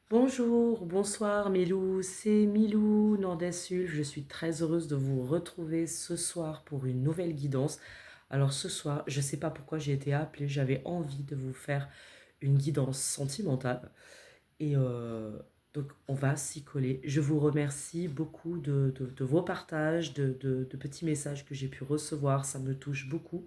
Bonjour, bonsoir Milou, c'est Milou Nordessul. Je suis très heureuse de vous retrouver ce soir pour une nouvelle guidance. Alors ce soir, je ne sais pas pourquoi j'ai été appelée, j'avais envie de vous faire une guidance sentimentale. Et donc on va s'y coller. Je vous remercie beaucoup de vos partages, de petits messages que j'ai pu recevoir, ça me touche beaucoup.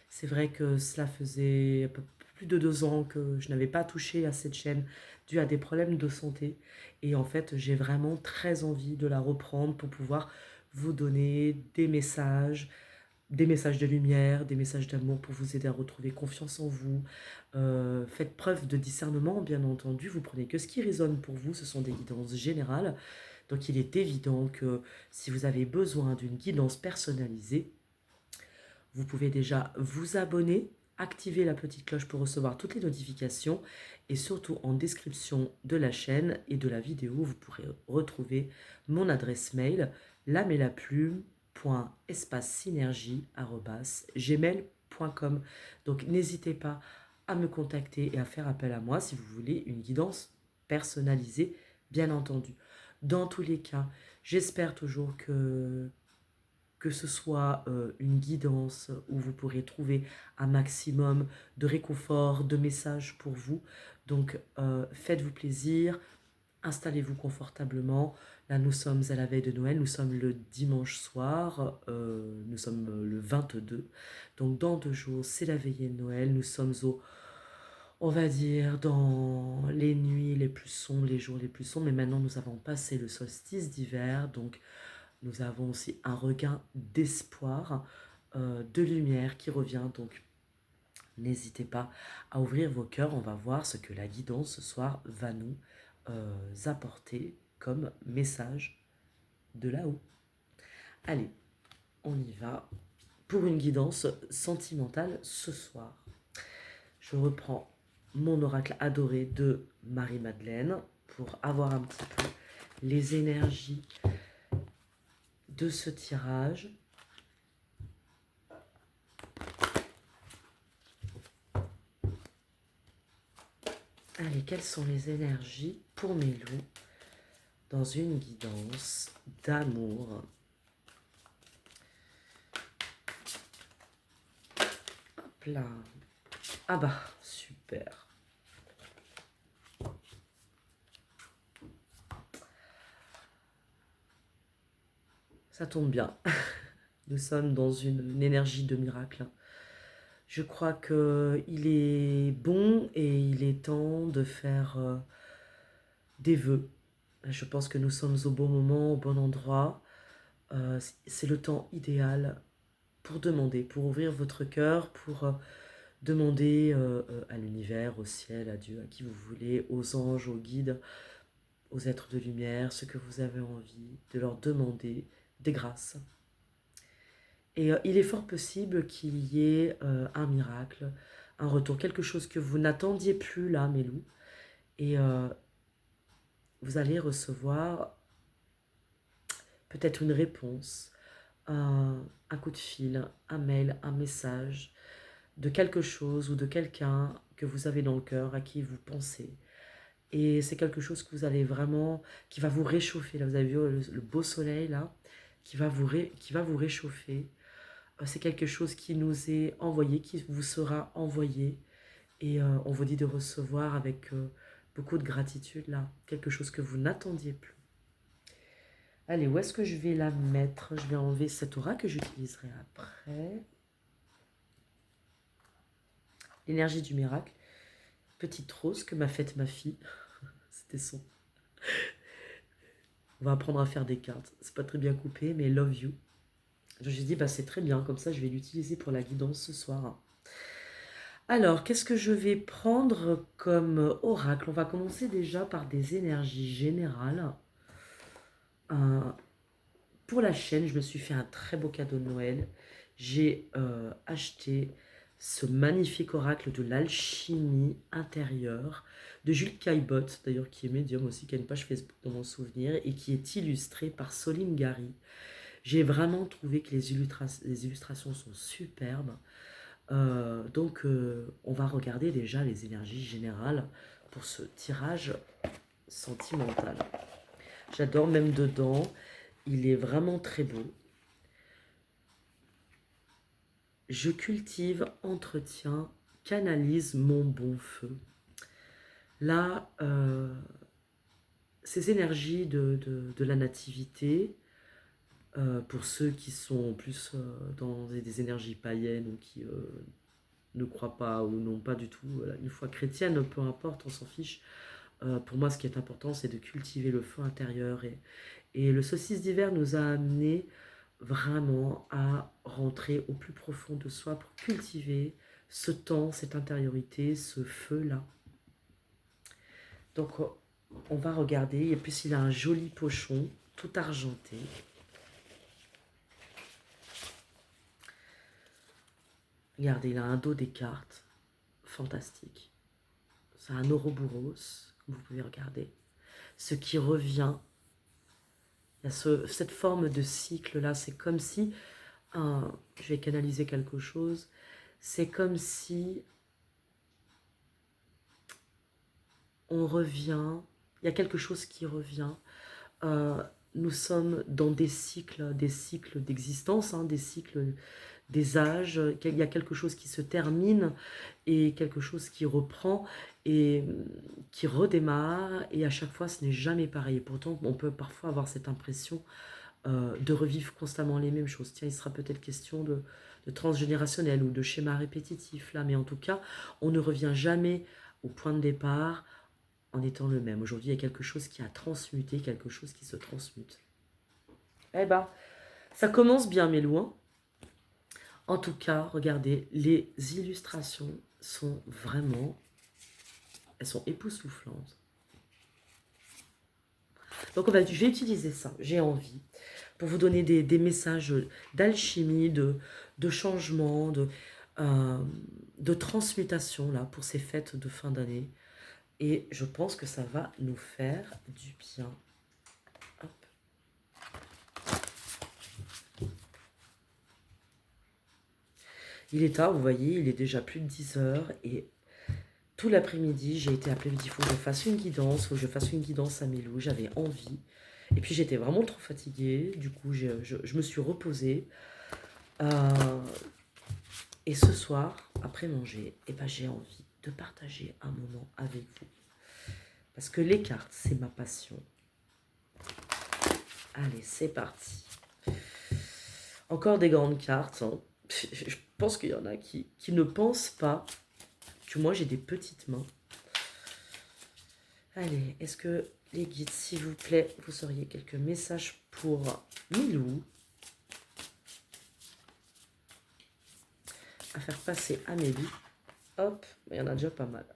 C'est vrai que cela faisait un peu plus de 2 ans que je n'avais pas touché à cette chaîne dû à des problèmes de santé. Et en fait, j'ai vraiment très envie de la reprendre pour pouvoir vous donner des messages de lumière, des messages d'amour pour vous aider à retrouver confiance en vous. Faites preuve de discernement, bien entendu. Vous prenez que ce qui résonne pour vous, ce sont des guidances générales. Donc il est évident que si vous avez besoin d'une guidance personnalisée, vous pouvez déjà vous abonner, activer la petite cloche pour recevoir toutes les notifications et surtout en description de la chaîne et de la vidéo, vous pourrez retrouver mon adresse mail lamélaplume.espacesynergie@gmail.com. Donc n'hésitez pas à me contacter et à faire appel à moi si vous voulez une guidance personnalisée, bien entendu. Dans tous les cas, j'espère toujours que ce soit une guidance où vous pourrez trouver un maximum de réconfort, de messages pour vous. Donc faites-vous plaisir, installez-vous confortablement. Là, nous sommes à la veille de Noël, nous sommes le dimanche soir, nous sommes le 22. Donc dans 2 jours, c'est la veillée de Noël. Nous sommes on va dire, dans les nuits les plus sombres, les jours les plus sombres. Mais maintenant, nous avons passé le solstice d'hiver, donc nous avons aussi un regain d'espoir, de lumière qui revient. Donc, n'hésitez pas à ouvrir vos cœurs. On va voir ce que la guidance ce soir va nous apporter comme message de là-haut. Allez, on y va pour une guidance sentimentale ce soir. Je reprends mon oracle adoré de Marie-Madeleine pour avoir un petit peu les énergies de ce tirage. Allez, quelles sont les énergies pour mes loups dans une guidance d'amour? Hop là. Ah bah, super. Ça tombe bien. Nous sommes dans une énergie de miracle. Je crois qu'il est bon et il est temps de faire des vœux. Je pense que nous sommes au bon moment, au bon endroit. C'est le temps idéal pour demander, pour ouvrir votre cœur, pour demander à l'univers, au ciel, à Dieu, à qui vous voulez, aux anges, aux guides, aux êtres de lumière, ce que vous avez envie, de leur demander des grâces. Et il est fort possible qu'il y ait un miracle, un retour, quelque chose que vous n'attendiez plus là, mes loups. Et vous allez recevoir peut-être une réponse, un coup de fil, un mail, un message de quelque chose ou de quelqu'un que vous avez dans le cœur, à qui vous pensez. Et c'est quelque chose que vous allez vraiment, qui va vous réchauffer. Là, vous avez vu le beau soleil là, qui va vous réchauffer. C'est quelque chose qui nous est envoyé, qui vous sera envoyé. Et on vous dit de recevoir avec beaucoup de gratitude là, quelque chose que vous n'attendiez plus. Allez, où est-ce que je vais la mettre? Je vais enlever cette aura que j'utiliserai après. L'énergie du miracle. Petite rose que m'a faite ma fille. C'était son. On va apprendre à faire des cartes. C'est pas très bien coupé, mais love you. Je me suis dit, bah, c'est très bien, comme ça je vais l'utiliser pour la guidance ce soir. Alors, qu'est-ce que je vais prendre comme oracle? On va commencer déjà par des énergies générales. Euh, pour la chaîne, je me suis fait un très beau cadeau de Noël. J'ai acheté ce magnifique oracle de l'alchimie intérieure de Jules Caillebotte, d'ailleurs qui est médium aussi, qui a une page Facebook dans mon souvenir, et qui est illustré par Soline Gary. J'ai vraiment trouvé que les illustrations sont superbes. Donc, on va regarder déjà les énergies générales pour ce tirage sentimental. J'adore même dedans. Il est vraiment très beau. Je cultive, entretiens, canalise mon bon feu. Là, ces énergies de la nativité, pour ceux qui sont plus dans des énergies païennes ou qui ne croient pas ou n'ont pas du tout une foi chrétienne, peu importe, on s'en fiche. Pour moi, ce qui est important, c'est de cultiver le feu intérieur. Et le solstice d'hiver nous a amené vraiment à rentrer au plus profond de soi pour cultiver ce temps, cette intériorité, ce feu-là. Donc, on va regarder. Et puis, il a un joli pochon, tout argenté. Regardez, il a un dos des cartes. Fantastique. C'est un Ouroboros, comme vous pouvez regarder. Ce qui revient, il y a cette forme de cycle-là. C'est comme si, je vais canaliser quelque chose, c'est comme si on revient, il y a quelque chose qui revient. Nous sommes dans des cycles d'existence, des cycles des âges. Il y a quelque chose qui se termine et quelque chose qui reprend et qui redémarre. Et à chaque fois, ce n'est jamais pareil. Pourtant, on peut parfois avoir cette impression de revivre constamment les mêmes choses. Tiens, il sera peut-être question de transgénérationnel ou de schéma répétitif là, mais en tout cas, on ne revient jamais au point de départ en étant le même. Aujourd'hui, il y a quelque chose qui a transmuté, quelque chose qui se transmute. Eh ben, ça commence bien, mes loin. En tout cas, regardez, les illustrations sont vraiment, elles sont époustouflantes. Donc, je vais utiliser ça, j'ai envie, pour vous donner des messages d'alchimie, de changement, de transmutation, là, pour ces fêtes de fin d'année. Et je pense que ça va nous faire du bien. Hop. Il est tard, vous voyez, il est déjà plus de 10 heures et tout l'après-midi, j'ai été appelée, il faut que je fasse une guidance, à Mélou, j'avais envie. Et puis j'étais vraiment trop fatiguée, du coup je me suis reposée. Et ce soir, après manger, eh ben, j'ai envie de partager un moment avec vous. Parce que les cartes, c'est ma passion. Allez, c'est parti. Encore des grandes cartes. Je pense qu'il y en a qui ne pensent pas que moi j'ai des petites mains. Allez, est-ce que les guides, s'il vous plaît, vous auriez quelques messages pour Milou à faire passer à Mélie. Hop, il y en a déjà pas mal.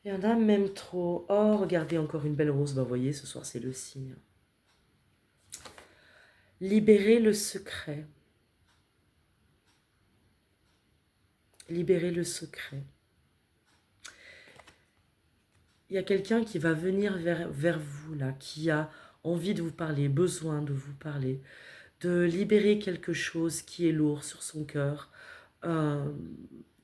Il y en a même trop. Oh, regardez, encore une belle rose. Bah, vous voyez, ce soir, c'est le signe. Libérer le secret. Libérer le secret. Il y a quelqu'un qui va venir vers vous, là, qui a envie de vous parler, besoin de vous parler, de libérer quelque chose qui est lourd sur son cœur,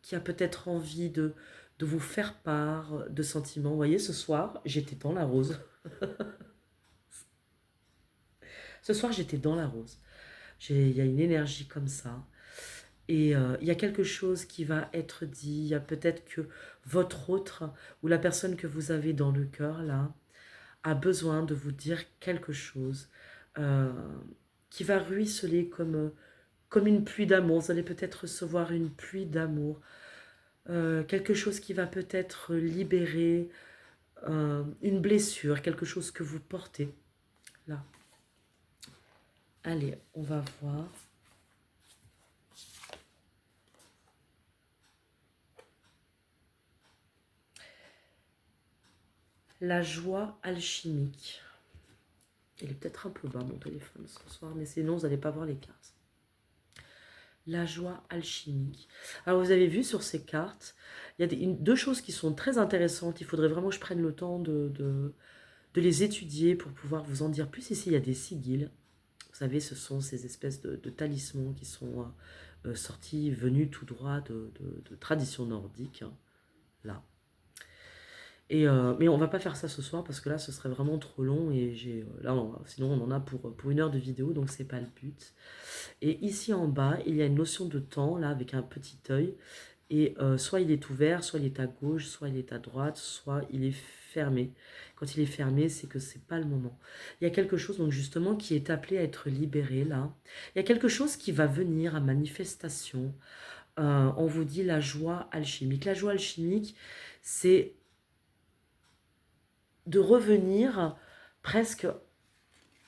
qui a peut-être envie de vous faire part de sentiments. Vous voyez, ce soir, j'étais dans la rose. Ce soir, j'étais dans la rose. Il y a une énergie comme ça. Et il y a quelque chose qui va être dit. Il y a peut-être que votre autre ou la personne que vous avez dans le cœur, là, a besoin de vous dire quelque chose qui va ruisseler comme une pluie d'amour. Vous allez peut-être recevoir une pluie d'amour. Quelque chose qui va peut-être libérer une blessure, quelque chose que vous portez là. Allez, on va voir. La joie alchimique. Il est peut-être un peu bas mon téléphone ce soir, mais sinon vous n'allez pas voir les cartes. La joie alchimique. Alors vous avez vu sur ces cartes, il y a deux choses qui sont très intéressantes. Il faudrait vraiment que je prenne le temps de les étudier pour pouvoir vous en dire plus. Ici, il y a des sigils. Vous savez, ce sont ces espèces de talismans qui sont venus tout droit de tradition nordique. Là. Mais on va pas faire ça ce soir parce que là, ce serait vraiment trop long et sinon on en a pour 1 heure de vidéo, donc c'est pas le but. Et ici en bas, il y a une notion de temps, là, avec un petit œil. Et soit il est ouvert, soit il est à gauche, soit il est à droite, soit il est fermé. Quand il est fermé, c'est que c'est pas le moment. Il y a quelque chose, donc justement, qui est appelé à être libéré, là. Il y a quelque chose qui va venir à manifestation. On vous dit la joie alchimique. La joie alchimique, c'est de revenir presque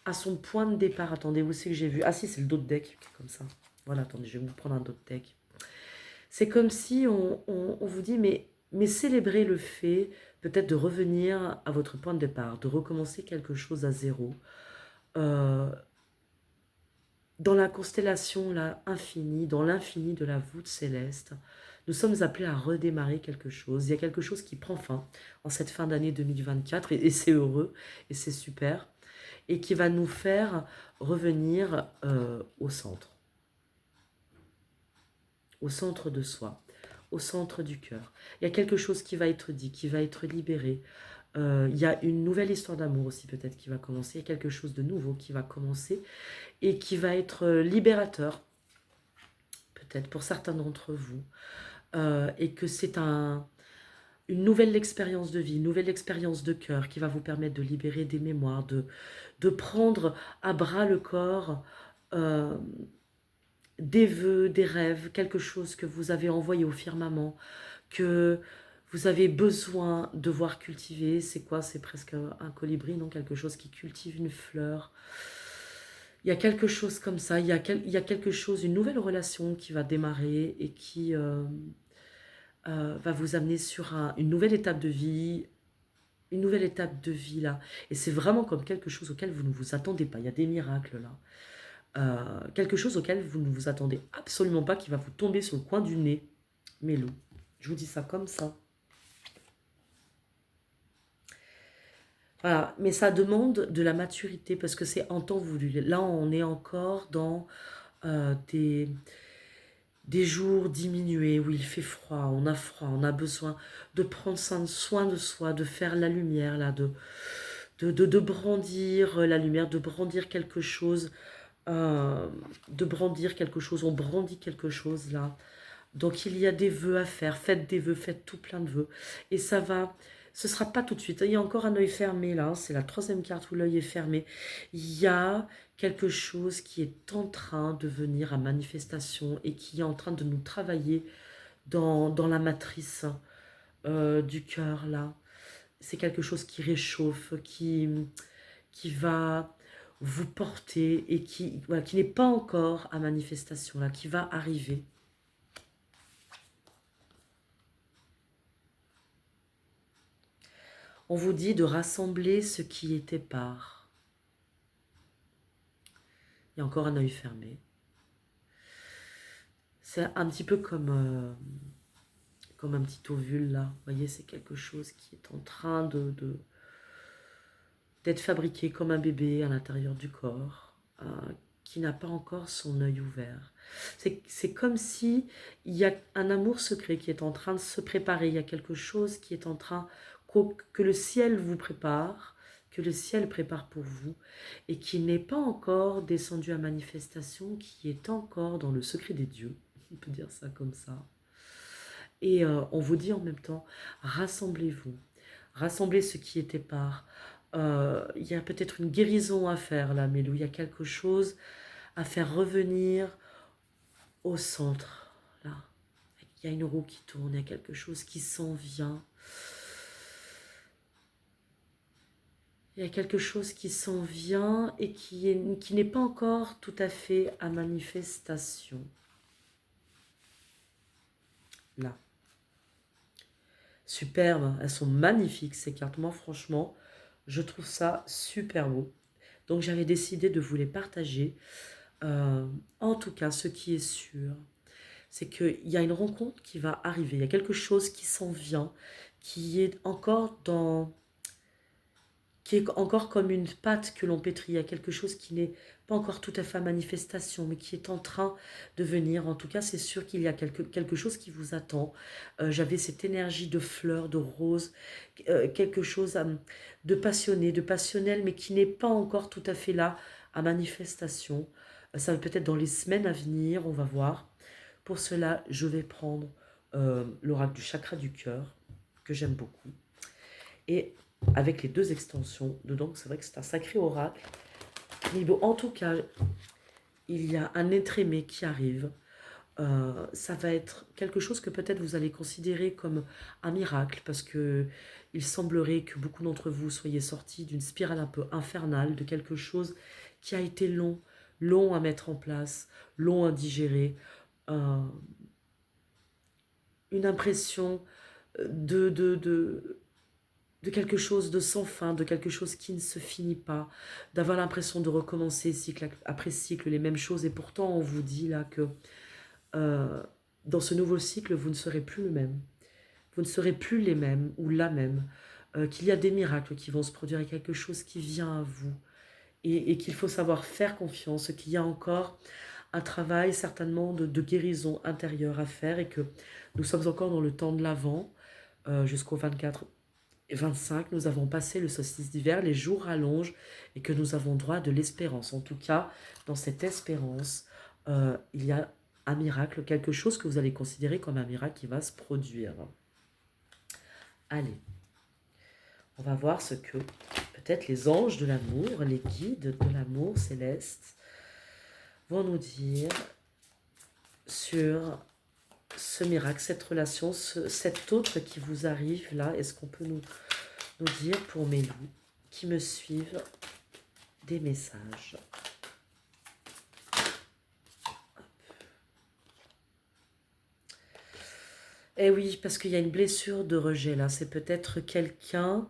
à son point de départ. Attendez, où c'est que j'ai vu? Ah si, c'est le dos de deck, comme ça. Voilà, attendez, je vais vous prendre un dos de deck. C'est comme si on vous dit, mais célébrez le fait peut-être de revenir à votre point de départ, de recommencer quelque chose à zéro. Euh, dans la constellation là, infinie, dans l'infini de la voûte céleste, nous sommes appelés à redémarrer quelque chose. Il y a quelque chose qui prend fin en cette fin d'année 2024 et c'est heureux et c'est super et qui va nous faire revenir au centre de soi, au centre du cœur. Il y a quelque chose qui va être dit, qui va être libéré. Il y a une nouvelle histoire d'amour aussi peut-être qui va commencer. Il y a quelque chose de nouveau qui va commencer et qui va être libérateur, peut-être pour certains d'entre vous. Et que c'est une nouvelle expérience de vie, une nouvelle expérience de cœur qui va vous permettre de libérer des mémoires, de prendre à bras le corps des vœux, des rêves, quelque chose que vous avez envoyé au firmament, que vous avez besoin de voir cultiver. C'est quoi? C'est presque un colibri, non? Quelque chose qui cultive une fleur. Il y a quelque chose comme ça, il y a quelque chose, une nouvelle relation qui va démarrer et qui va vous amener sur une nouvelle étape de vie, une nouvelle étape de vie là. Et c'est vraiment comme quelque chose auquel vous ne vous attendez pas. Il y a des miracles là. Quelque chose auquel vous ne vous attendez absolument pas, qui va vous tomber sur le coin du nez. Mélo. Je vous dis ça comme ça. Voilà, mais ça demande de la maturité parce que c'est en temps voulu. Là, on est encore dans des jours diminués où il fait froid, on a besoin de prendre soin de soi, de faire la lumière, là, de brandir la lumière, de brandir quelque chose, on brandit quelque chose là. Donc il y a des vœux à faire, faites des vœux, faites tout plein de vœux. Et ce sera pas tout de suite. Il y a encore un œil fermé là, c'est la troisième carte où l'œil est fermé. Il y a quelque chose qui est en train de venir à manifestation et qui est en train de nous travailler dans la matrice du cœur là. C'est quelque chose qui réchauffe, qui va vous porter et voilà, qui n'est pas encore à manifestation là, qui va arriver. On vous dit de rassembler ce qui était part. Il y a encore un œil fermé. C'est un petit peu comme un petit ovule là. Vous voyez, c'est quelque chose qui est en train d'être fabriqué comme un bébé à l'intérieur du corps, qui n'a pas encore son œil ouvert. C'est comme si il y a un amour secret qui est en train de se préparer. Il y a quelque chose qui est en train que le ciel vous prépare, que le ciel prépare pour vous, et qui n'est pas encore descendu à manifestation, qui est encore dans le secret des dieux. On peut dire ça comme ça. Et on vous dit en même temps, rassemblez-vous, rassemblez ce qui était part. Il y a peut-être une guérison à faire là, Mélou. Il y a quelque chose à faire revenir au centre, là. Il y a une roue qui tourne, il y a quelque chose qui s'en vient. Il y a quelque chose qui s'en vient et qui n'est pas encore tout à fait à manifestation. Là. Superbe, elles sont magnifiques ces cartes. Moi, franchement, je trouve ça super beau. Donc, j'avais décidé de vous les partager. En tout cas, ce qui est sûr, c'est qu'il y a une rencontre qui va arriver. Il y a quelque chose qui s'en vient, qui est encore qui est encore comme une pâte que l'on pétrit. Il y a quelque chose qui n'est pas encore tout à fait à manifestation, mais qui est en train de venir. En tout cas, c'est sûr qu'il y a quelque chose qui vous attend. J'avais cette énergie de fleurs, de roses, quelque chose de passionné, de passionnel, mais qui n'est pas encore tout à fait là à manifestation. Ça va peut-être dans les semaines à venir, on va voir. Pour cela, je vais prendre l'oracle du chakra du cœur, que j'aime beaucoup. Et avec les deux extensions dedans, c'est vrai que c'est un sacré oracle. Mais bon, en tout cas, il y a un être aimé qui arrive. Ça va être quelque chose que peut-être vous allez considérer comme un miracle, parce que il semblerait que beaucoup d'entre vous soyez sortis d'une spirale un peu infernale, de quelque chose qui a été long, long à mettre en place, long à digérer, euh, une impression de quelque chose de sans fin, de quelque chose qui ne se finit pas, d'avoir l'impression de recommencer cycle après cycle les mêmes choses. Et pourtant, on vous dit là que euh, dans ce nouveau cycle, vous ne serez plus le même. Vous ne serez plus les mêmes ou la même. Qu'il y a des miracles qui vont se produire et quelque chose qui vient à vous. Et qu'il faut savoir faire confiance, qu'il y a encore un travail certainement de guérison intérieure à faire et que nous sommes encore dans le temps de l'Avent jusqu'au 24 et 25, nous avons passé le solstice d'hiver, les jours rallongent et que nous avons droit de l'espérance. En tout cas, dans cette espérance, il y a un miracle, quelque chose que vous allez considérer comme un miracle qui va se produire. Allez, on va voir ce que peut-être les anges de l'amour, les guides de l'amour céleste vont nous dire sur ce miracle, cette relation, cet autre qui vous arrive là. Est-ce qu'on peut nous dire pour mes loups qui me suivent des messages? Eh oui, parce qu'il y a une blessure de rejet là. C'est peut-être quelqu'un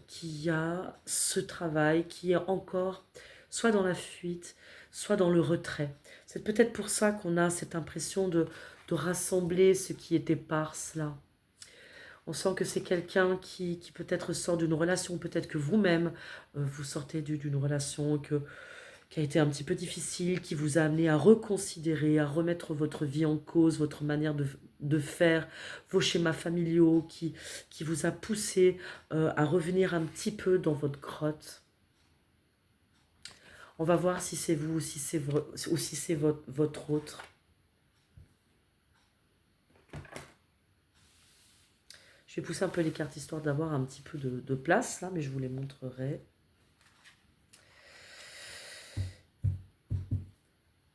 qui a ce travail, qui est encore soit dans la fuite, soit dans le retrait. C'est peut-être pour ça qu'on a cette impression de rassembler ce qui est éparse là. On sent que c'est quelqu'un qui peut-être sort d'une relation, peut-être que vous-même, vous sortez d'une relation qui a été un petit peu difficile, qui vous a amené à reconsidérer, à remettre votre vie en cause, votre manière de faire, vos schémas familiaux, qui vous a poussé à revenir un petit peu dans votre grotte. On va voir si c'est vous ou si c'est votre autre. Je vais pousser un peu les cartes histoire d'avoir un petit peu de place là, mais je vous les montrerai.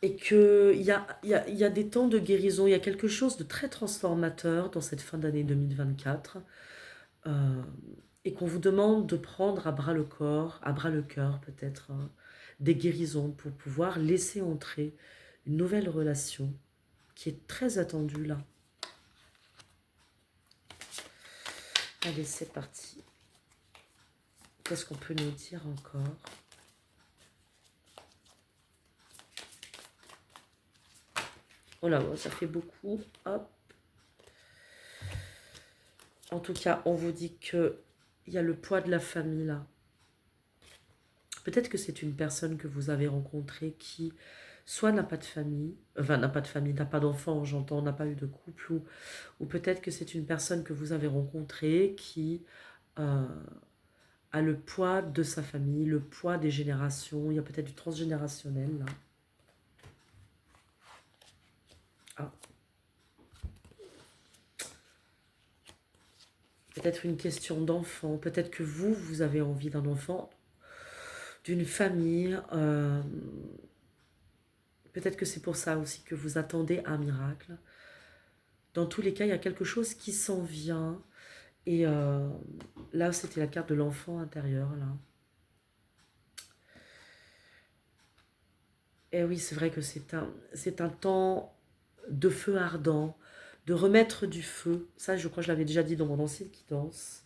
Et qu'il y a des temps de guérison, il y a quelque chose de très transformateur dans cette fin d'année 2024, et qu'on vous demande de prendre à bras le corps, à bras le cœur peut-être, des guérisons pour pouvoir laisser entrer une nouvelle relation qui est très attendue là. Allez, c'est parti. Qu'est-ce qu'on peut nous dire encore ? Oh là, ça fait beaucoup. Hop. En tout cas, on vous dit qu'il y a le poids de la famille là. Peut-être que c'est une personne que vous avez rencontrée qui soit n'a pas de famille, n'a pas d'enfant, j'entends, n'a pas eu de couple, ou peut-être que c'est une personne que vous avez rencontrée qui a le poids de sa famille, le poids des générations. Il y a peut-être du transgénérationnel là. Ah. Peut-être une question d'enfant, peut-être que vous avez envie d'un enfant, d'une famille. Peut-être que c'est pour ça aussi que vous attendez un miracle. Dans tous les cas, il y a quelque chose qui s'en vient. Et là, c'était la carte de l'enfant intérieur, là. Et oui, c'est vrai que c'est un temps de feu ardent, de remettre du feu. Ça, je crois que je l'avais déjà dit dans mon ancienne guidance.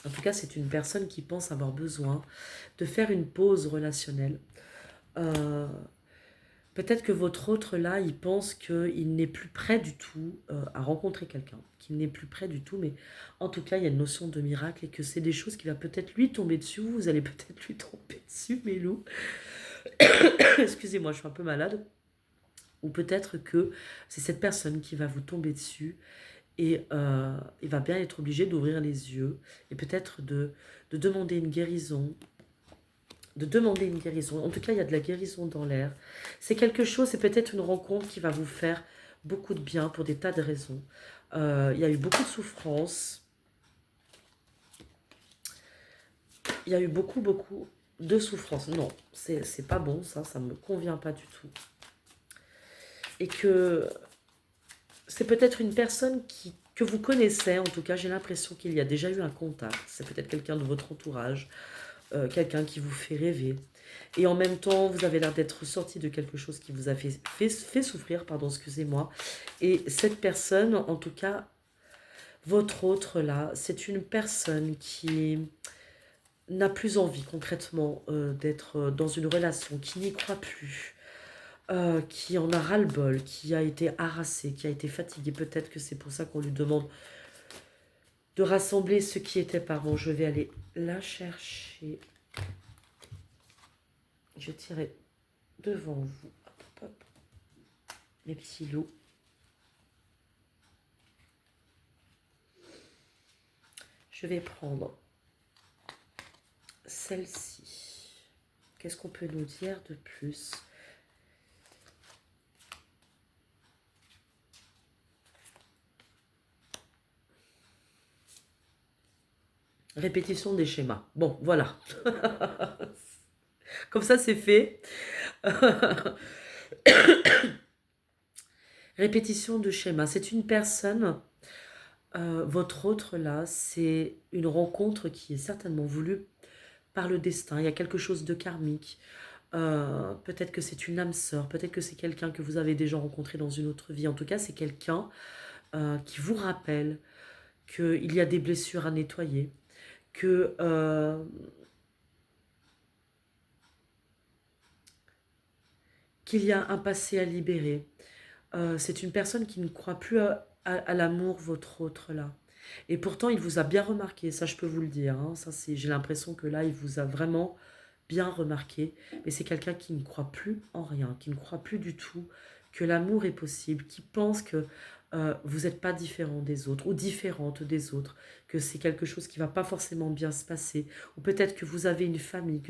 En tout cas, c'est une personne qui pense avoir besoin de faire une pause relationnelle. Peut-être que votre autre là, il pense qu'il n'est plus prêt du tout à rencontrer quelqu'un, qu'il n'est plus prêt du tout, mais en tout cas, il y a une notion de miracle et que c'est des choses qui va peut-être lui tomber dessus, vous allez peut-être lui tomber dessus, mes loups. Excusez-moi, je suis un peu malade. Ou peut-être que c'est cette personne qui va vous tomber dessus et il va bien être obligé d'ouvrir les yeux et peut-être de demander une guérison, de demander une guérison. En tout cas, il y a de la guérison dans l'air. C'est quelque chose, c'est peut-être une rencontre qui va vous faire beaucoup de bien pour des tas de raisons. Il y a eu beaucoup de souffrance. Il y a eu beaucoup de souffrance. Non, c'est pas bon, ça me convient pas du tout. Et que c'est peut-être une personne que vous connaissez, en tout cas, j'ai l'impression qu'il y a déjà eu un contact. C'est peut-être quelqu'un de votre entourage, quelqu'un qui vous fait rêver. Et en même temps, vous avez l'air d'être sorti de quelque chose qui vous a fait souffrir, pardon, excusez-moi. Et cette personne, en tout cas, votre autre là, c'est une personne qui n'a plus envie concrètement d'être dans une relation, qui n'y croit plus, qui en a ras-le-bol, qui a été harassé, qui a été fatigué. Peut-être que c'est pour ça qu'on lui demande de rassembler ceux qui étaient parents. Je vais aller la chercher. Je tirais devant vous. Hop, hop, hop. Mes petits loups. Je vais prendre celle-ci. Qu'est-ce qu'on peut nous dire de plus? Répétition des schémas. Bon, voilà. Comme ça, c'est fait. Répétition de schémas. C'est une personne, votre autre là, c'est une rencontre qui est certainement voulue par le destin. Il y a quelque chose de karmique. Peut-être que c'est une âme sœur, peut-être que c'est quelqu'un que vous avez déjà rencontré dans une autre vie. En tout cas, c'est quelqu'un qui vous rappelle qu'il y a des blessures à nettoyer, que qu'il y a un passé à libérer. C'est une personne qui ne croit plus à l'amour, votre autre là. Et pourtant, il vous a bien remarqué, ça je peux vous le dire. Hein. Ça, j'ai l'impression que là, il vous a vraiment bien remarqué. Mais c'est quelqu'un qui ne croit plus en rien, qui ne croit plus du tout que l'amour est possible, qui pense que vous n'êtes pas différent des autres ou différente des autres, que c'est quelque chose qui ne va pas forcément bien se passer. Ou peut-être que vous avez une famille,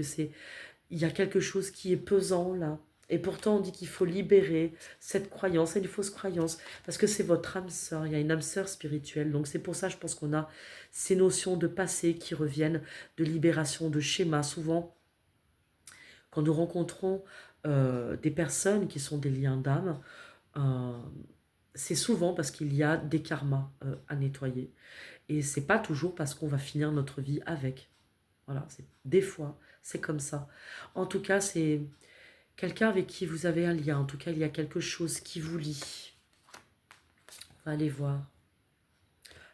il y a quelque chose qui est pesant là. Et pourtant, on dit qu'il faut libérer cette croyance, c'est une fausse croyance, parce que c'est votre âme sœur, il y a une âme sœur spirituelle. Donc c'est pour ça, je pense qu'on a ces notions de passé qui reviennent, de libération, de schéma. Souvent, quand nous rencontrons des personnes qui sont des liens d'âme, euh, c'est souvent parce qu'il y a des karmas à nettoyer. Et c'est pas toujours parce qu'on va finir notre vie avec. Voilà, des fois, c'est comme ça. En tout cas, c'est quelqu'un avec qui vous avez un lien. En tout cas, il y a quelque chose qui vous lie. On va aller voir.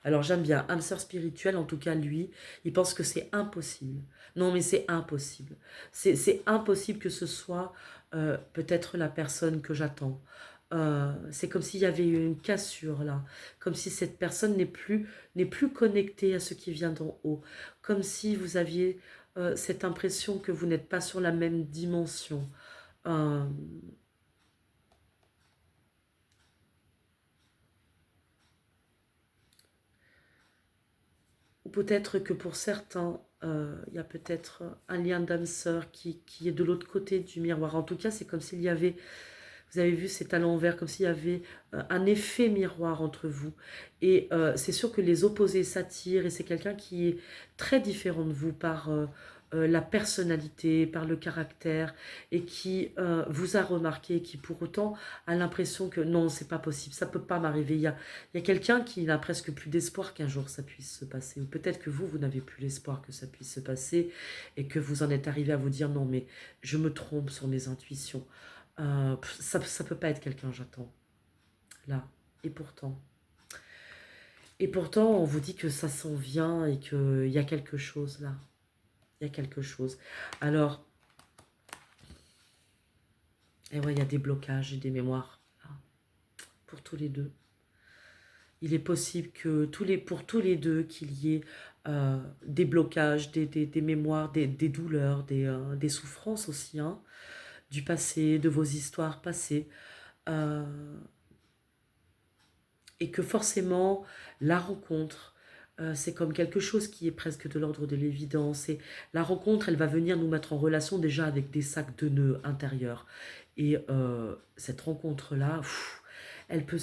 Alors, j'aime bien. Âme sœur spirituelle, en tout cas, lui, il pense que c'est impossible. Non, mais c'est impossible. C'est impossible que ce soit peut-être la personne que j'attends. C'est comme s'il y avait eu une cassure là. Comme si cette personne n'est plus connectée à ce qui vient d'en haut. Comme si vous aviez cette impression que vous n'êtes pas sur la même dimension. Euh, Ou peut-être que pour certains, il y a peut-être un lien d'âme sœur qui est de l'autre côté du miroir. En tout cas, c'est comme s'il y avait, vous avez vu, c'est à l'envers, comme s'il y avait un effet miroir entre vous. Et c'est sûr que les opposés s'attirent et c'est quelqu'un qui est très différent de vous par la personnalité, par le caractère et qui vous a remarqué, qui pour autant a l'impression que non, c'est pas possible, ça peut pas m'arriver. Il y a quelqu'un qui n'a presque plus d'espoir qu'un jour ça puisse se passer. Ou peut-être que vous n'avez plus l'espoir que ça puisse se passer et que vous en êtes arrivé à vous dire non, mais je me trompe sur mes intuitions. Ça ne peut pas être quelqu'un, j'attends. Là. Et pourtant. Et pourtant, on vous dit que ça s'en vient et qu'il y a quelque chose là. Il y a quelque chose. Alors, Et ouais, il y a des blocages et des mémoires là, pour tous les deux. Il est possible que pour tous les deux, qu'il y ait des blocages, des mémoires, des douleurs, des souffrances aussi, hein, du passé, de vos histoires passées. euh, et que forcément, la rencontre, c'est comme quelque chose qui est presque de l'ordre de l'évidence. Et la rencontre, elle va venir nous mettre en relation déjà avec des sacs de nœuds intérieurs. Et cette rencontre-là, elle peut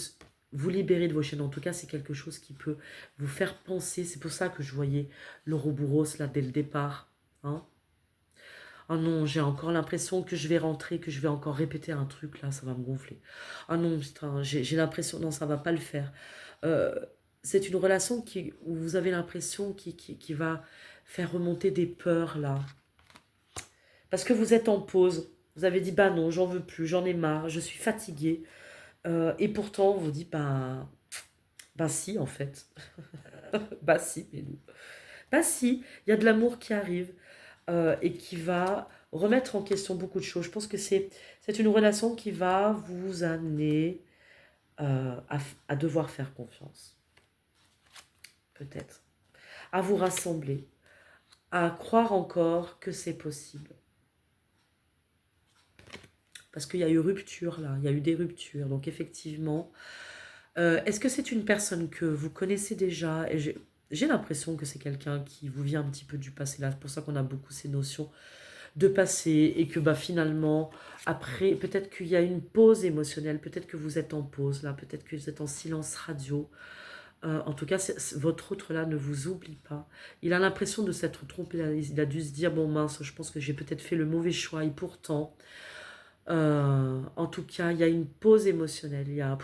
vous libérer de vos chaînes. En tout cas, c'est quelque chose qui peut vous faire penser. C'est pour ça que je voyais l'Ouroboros là dès le départ. Hein. Oh non, j'ai encore l'impression que je vais rentrer, que je vais encore répéter un truc là, ça va me gonfler. Ah non, putain, j'ai l'impression, non, ça va pas le faire. Euh, c'est une relation où vous avez l'impression qui va faire remonter des peurs là. Parce que vous êtes en pause. Vous avez dit, bah non, j'en veux plus, j'en ai marre, je suis fatiguée. Et pourtant, on vous dit, bah si, en fait. Bah si, mais nous. Bah si, il y a de l'amour qui arrive et qui va remettre en question beaucoup de choses. Je pense que c'est une relation qui va vous amener à devoir faire confiance, peut-être, à vous rassembler, à croire encore que c'est possible. Parce qu'il y a eu rupture là, il y a eu des ruptures. Donc effectivement, est-ce que c'est une personne que vous connaissez déjà? Et j'ai l'impression que c'est quelqu'un qui vous vient un petit peu du passé là. C'est pour ça qu'on a beaucoup ces notions de passé et que bah, finalement, après, peut-être qu'il y a une pause émotionnelle, peut-être que vous êtes en pause là, peut-être que vous êtes en silence radio. En tout cas, votre autre là ne vous oublie pas. Il a l'impression de s'être trompé. Il a dû se dire, bon mince, je pense que j'ai peut-être fait le mauvais choix. Et pourtant, en tout cas, il y a une pause émotionnelle. Il y a,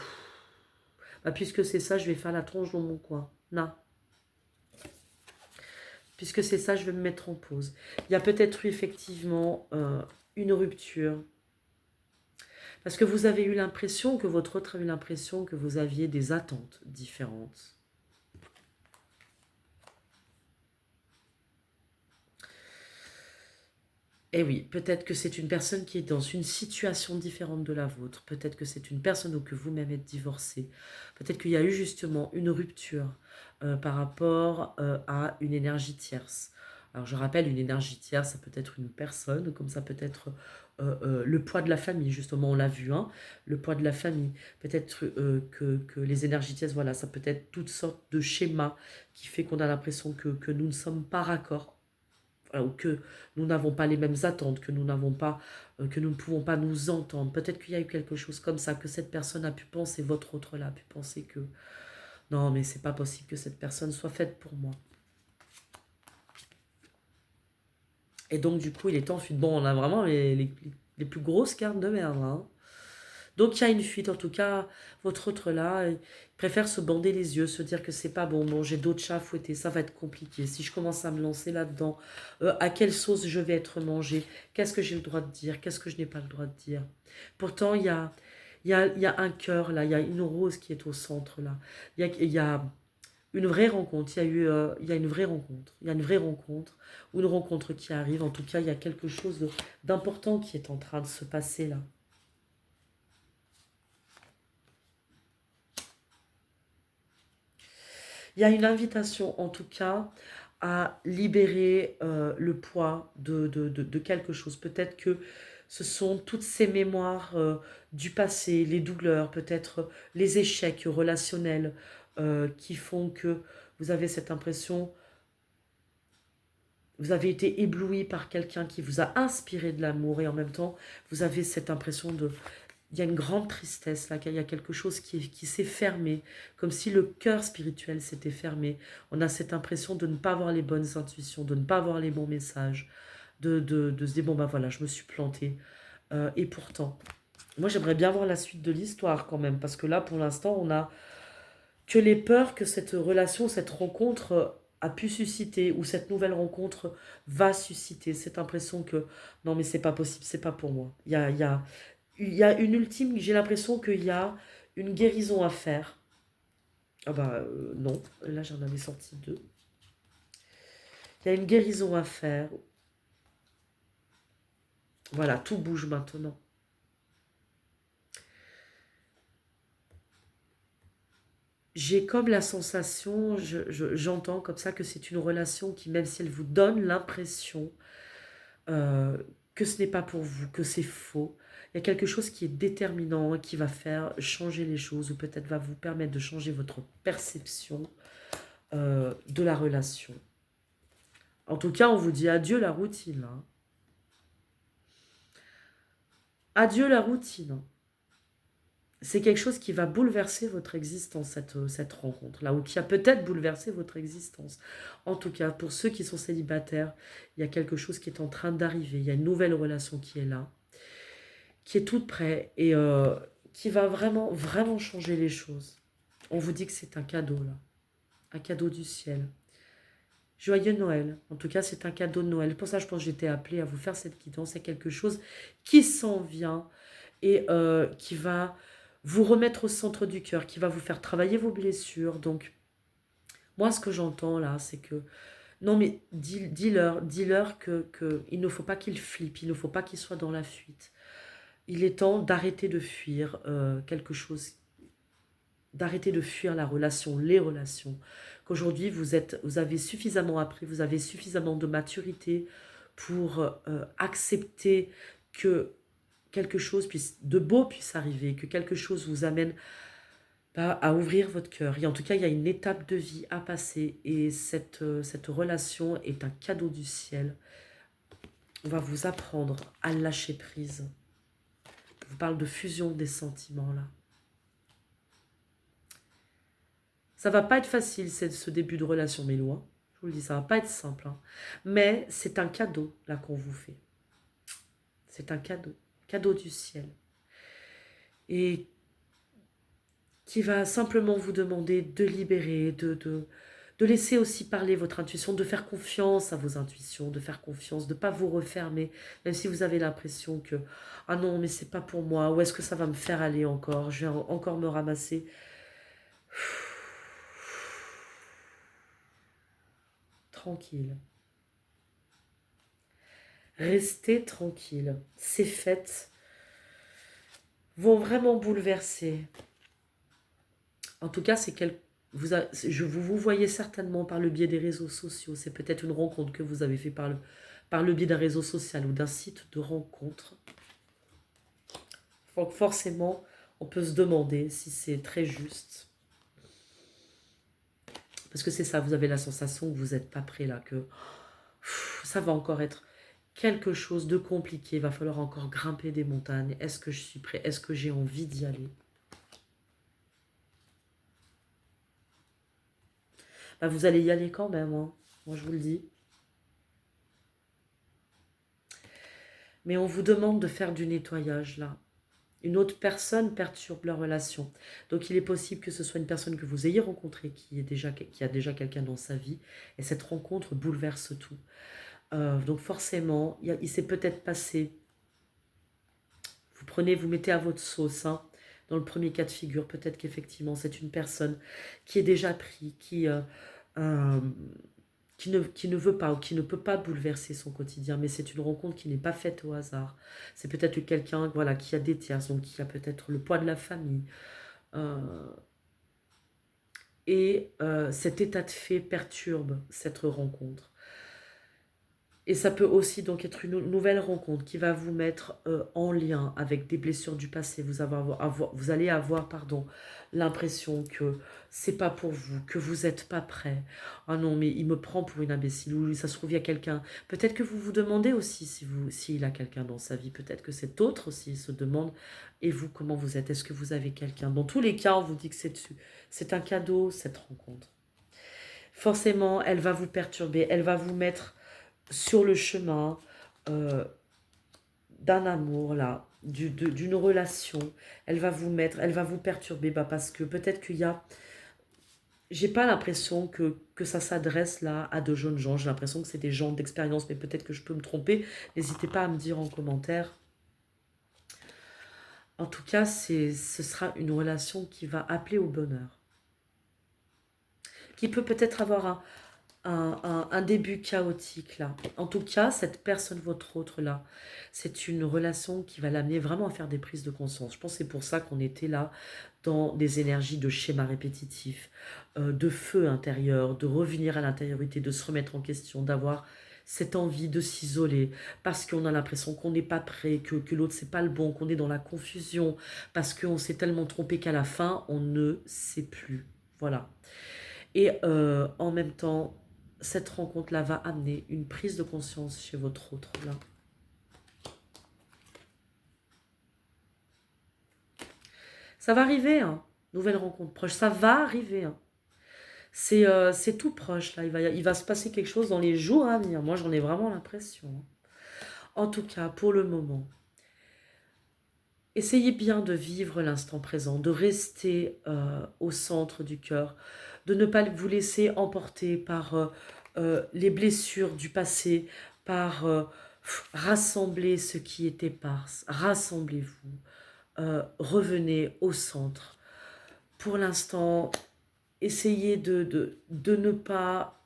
bah, puisque c'est ça, je vais faire la tronche dans mon coin. Non. Puisque c'est ça, je vais me mettre en pause. Il y a peut-être eu effectivement une rupture. Parce que vous avez eu l'impression, que votre autre a eu l'impression que vous aviez des attentes différentes. Et oui, peut-être que c'est une personne qui est dans une situation différente de la vôtre. Peut-être que c'est une personne ou que vous-même êtes divorcé. Peut-être qu'il y a eu justement une rupture par rapport à une énergie tierce. Alors je rappelle, une énergie tierce, ça peut être une personne, comme ça peut être le poids de la famille, justement, on l'a vu, hein, le poids de la famille. Peut-être que les énergies tierces, voilà, ça peut être toutes sortes de schémas qui fait qu'on a l'impression que nous ne sommes pas raccords ou que nous n'avons pas les mêmes attentes, que nous n'avons pas, que nous ne pouvons pas nous entendre. Peut-être qu'il y a eu quelque chose comme ça, que cette personne a pu penser, votre autre là a pu penser que non, mais c'est pas possible que cette personne soit faite pour moi. Et donc du coup, il est en fuite. Bon, on a vraiment les plus grosses cartes de merde, hein. Donc il y a une fuite, en tout cas, votre autre là, il préfère se bander les yeux, se dire que c'est pas bon, bon j'ai d'autres chats à fouetter, ça va être compliqué. Si je commence à me lancer là-dedans, à quelle sauce je vais être mangée, qu'est-ce que j'ai le droit de dire, qu'est-ce que je n'ai pas le droit de dire. Pourtant, il y a un cœur là, il y a une rose qui est au centre là. Il y a une vraie rencontre, il y a une vraie rencontre, il y a une vraie rencontre, ou une rencontre qui arrive, en tout cas, il y a quelque chose d'important qui est en train de se passer là. Il y a une invitation, en tout cas, à libérer le poids de quelque chose. Peut-être que ce sont toutes ces mémoires du passé, les douleurs, peut-être les échecs relationnels qui font que vous avez cette impression, vous avez été ébloui par quelqu'un qui vous a inspiré de l'amour et en même temps, vous avez cette impression de il y a une grande tristesse là, il y a quelque chose qui s'est fermé, comme si le cœur spirituel s'était fermé. On a cette impression de ne pas avoir les bonnes intuitions, de ne pas avoir les bons messages, de se dire, bon ben voilà, je me suis plantée. Et pourtant, moi j'aimerais bien voir la suite de l'histoire quand même, parce que là pour l'instant on a que les peurs que cette relation, cette rencontre a pu susciter, ou cette nouvelle rencontre va susciter, cette impression que non mais c'est pas possible, c'est pas pour moi. Il y a une ultime, j'ai l'impression qu'il y a une guérison à faire. Ah bah non, là j'en avais sorti deux. Il y a une guérison à faire. Voilà, tout bouge maintenant. j'ai comme la sensation, j'entends comme ça que c'est une relation qui, même si elle vous donne l'impression euh, que ce n'est pas pour vous, que c'est faux, il y a quelque chose qui est déterminant, qui va faire changer les choses, ou peut-être va vous permettre de changer votre perception de la relation. En tout cas, on vous dit adieu la routine, hein. Adieu la routine. C'est quelque chose qui va bouleverser votre existence, cette rencontre-là, ou qui a peut-être bouleversé votre existence. En tout cas, pour ceux qui sont célibataires, il y a quelque chose qui est en train d'arriver, il y a une nouvelle relation qui est là, qui est toute prête et qui va vraiment, vraiment changer les choses. On vous dit que c'est un cadeau, là, un cadeau du ciel. Joyeux Noël. En tout cas, c'est un cadeau de Noël. Pour ça, je pense que j'étais appelée à vous faire cette guidance. C'est quelque chose qui s'en vient et qui va vous remettre au centre du cœur, qui va vous faire travailler vos blessures. Donc, moi, ce que j'entends là, c'est que, non mais dis-leur que il ne faut pas qu'ils flippent, il ne faut pas qu'ils soient dans la fuite. Il est temps d'arrêter de fuir quelque chose, d'arrêter de fuir la relation, les relations. Qu'aujourd'hui, vous avez suffisamment appris, vous avez suffisamment de maturité pour accepter que quelque chose de beau puisse arriver, que quelque chose vous amène à ouvrir votre cœur. Et en tout cas, il y a une étape de vie à passer et cette relation est un cadeau du ciel. On va vous apprendre à lâcher prise. Je vous parle de fusion des sentiments là. Ça va pas être facile ce début de relation, mais loin. Je vous le dis, ça va pas être simple, hein. Mais c'est un cadeau là qu'on vous fait. C'est un cadeau, cadeau du ciel. Et qui va simplement vous demander de libérer, de laisser aussi parler votre intuition, de faire confiance à vos intuitions, de faire confiance, de ne pas vous refermer, même si vous avez l'impression que ah non, mais c'est pas pour moi, où est-ce que ça va me faire aller encore, je vais encore me ramasser. Tranquille. Restez tranquille. Ces fêtes vont vraiment bouleverser. En tout cas, vous voyez certainement par le biais des réseaux sociaux. C'est peut-être une rencontre que vous avez fait par le biais d'un réseau social ou d'un site de rencontre. Donc forcément, on peut se demander si c'est très juste. Parce que c'est ça, vous avez la sensation que vous n'êtes pas prêt là, que ça va encore être quelque chose de compliqué. Il va falloir encore grimper des montagnes. Est-ce que je suis prêt? Est-ce que j'ai envie d'y aller? Bah, vous allez y aller quand même, hein. Moi je vous le dis. Mais on vous demande de faire du nettoyage là. Une autre personne perturbe la relation. Donc il est possible que ce soit une personne que vous ayez rencontrée qui a déjà quelqu'un dans sa vie. Et cette rencontre bouleverse tout. Donc forcément, il s'est peut-être passé. Vous mettez à votre sauce, hein. Dans le premier cas de figure, peut-être qu'effectivement c'est une personne qui est déjà pris, euh, qui ne veut pas ou qui ne peut pas bouleverser son quotidien, mais c'est une rencontre qui n'est pas faite au hasard. C'est peut-être quelqu'un, voilà, qui a des tierces, donc qui a peut-être le poids de la famille. Euh, cet état de fait perturbe cette rencontre. Et ça peut aussi donc être une nouvelle rencontre qui va vous mettre en lien avec des blessures du passé. Vous allez avoir pardon, l'impression que c'est pas pour vous, que vous n'êtes pas prêt. Ah non, mais il me prend pour une imbécile. Ou ça se trouve, il y a quelqu'un. Peut-être que vous vous demandez aussi s'il a quelqu'un dans sa vie. Peut-être que cet autre aussi se demande. Et vous, comment vous êtes? Est-ce que vous avez quelqu'un? Dans tous les cas, on vous dit que c'est un cadeau, cette rencontre. Forcément, elle va vous perturber. Elle va vous mettre sur le chemin euh, d'un amour, là, d'une relation. Elle va vous perturber, bah, parce que peut-être qu'il y a... J'ai pas l'impression que ça s'adresse là à de jeunes gens. J'ai l'impression que c'est des gens d'expérience, mais peut-être que je peux me tromper. N'hésitez pas à me dire en commentaire. En tout cas, ce sera une relation qui va appeler au bonheur. Qui peut peut-être avoir un début chaotique là. En tout cas, cette personne, votre autre là, c'est une relation qui va l'amener vraiment à faire des prises de conscience. Je pense que c'est pour ça qu'on était là dans des énergies de schéma répétitif, de feu intérieur, de revenir à l'intériorité, de se remettre en question, d'avoir cette envie de s'isoler parce qu'on a l'impression qu'on n'est pas prêt, que l'autre c'est pas le bon, qu'on est dans la confusion, parce qu'on s'est tellement trompé qu'à la fin on ne sait plus. Voilà. Et en même temps, cette rencontre-là va amener une prise de conscience chez votre autre là. Ça va arriver, hein. Nouvelle rencontre proche, ça va arriver, hein. C'est tout proche là, il va se passer quelque chose dans les jours à venir. Moi j'en ai vraiment l'impression, hein. En tout cas, pour le moment, essayez bien de vivre l'instant présent, de rester au centre du cœur, de ne pas vous laisser emporter par les blessures du passé, par rassembler ce qui était parse, rassemblez-vous, revenez au centre. Pour l'instant, essayez de ne pas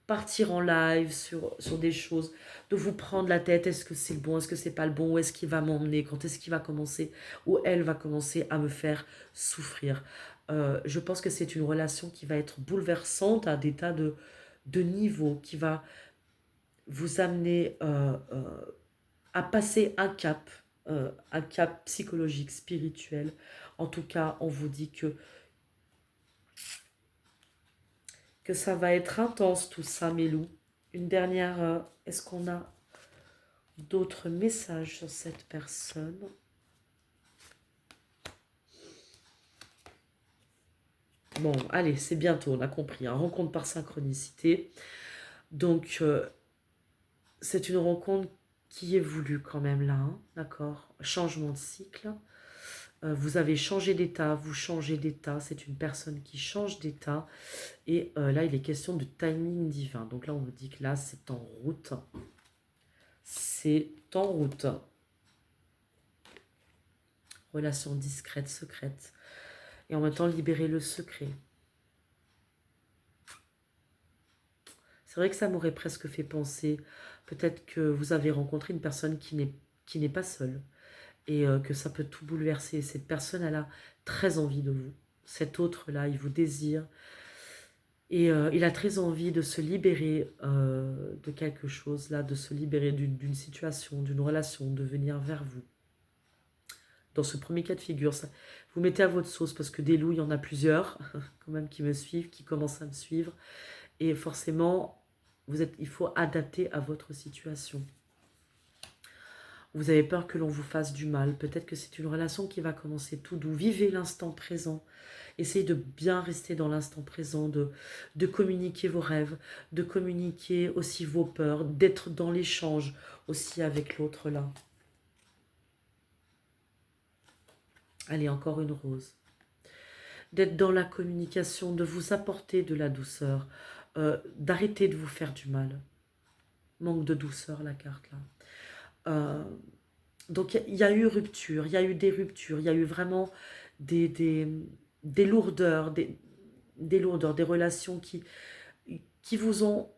partir en live sur des choses, de vous prendre la tête, est-ce que c'est le bon, est-ce que c'est pas le bon, où est-ce qu'il va m'emmener, quand est-ce qu'il va commencer, ou elle va commencer à me faire souffrir. Je pense que c'est une relation qui va être bouleversante à des tas de niveaux, qui va vous amener à passer un cap psychologique, spirituel. En tout cas, on vous dit que ça va être intense tout ça, Mélou. Une dernière, est-ce qu'on a d'autres messages sur cette personne? Bon, allez, c'est bientôt, on a compris, hein. Rencontre par synchronicité. Donc, c'est une rencontre qui est voulue quand même là, hein, d'accord? Changement de cycle. Vous avez changé d'état, vous changez d'état, c'est une personne qui change d'état. Et là, il est question de timing divin. Donc là, on me dit que là, c'est en route. C'est en route. Relation discrète, secrète. Et en même temps, libérer le secret. C'est vrai que ça m'aurait presque fait penser, peut-être que vous avez rencontré une personne qui n'est pas seule. Et que ça peut tout bouleverser. Cette personne, elle a très envie de vous. Cet autre-là, il vous désire. Et il a très envie de se libérer de quelque chose, là, de se libérer d'une situation, d'une relation, de venir vers vous. Dans ce premier cas de figure, ça, vous mettez à votre sauce parce que des loups, il y en a plusieurs, quand même, qui me suivent, qui commencent à me suivre. Et forcément, il faut adapter à votre situation. Vous avez peur que l'on vous fasse du mal. Peut-être que c'est une relation qui va commencer tout doux. Vivez l'instant présent. Essayez de bien rester dans l'instant présent, de communiquer vos rêves, de communiquer aussi vos peurs, d'être dans l'échange aussi avec l'autre là. Allez, encore une rose. D'être dans la communication, de vous apporter de la douceur, d'arrêter de vous faire du mal. Manque de douceur la carte là. Donc il y a eu rupture, il y a eu des ruptures, il y a eu vraiment des lourdeurs, des lourdeurs, des relations qui vous ont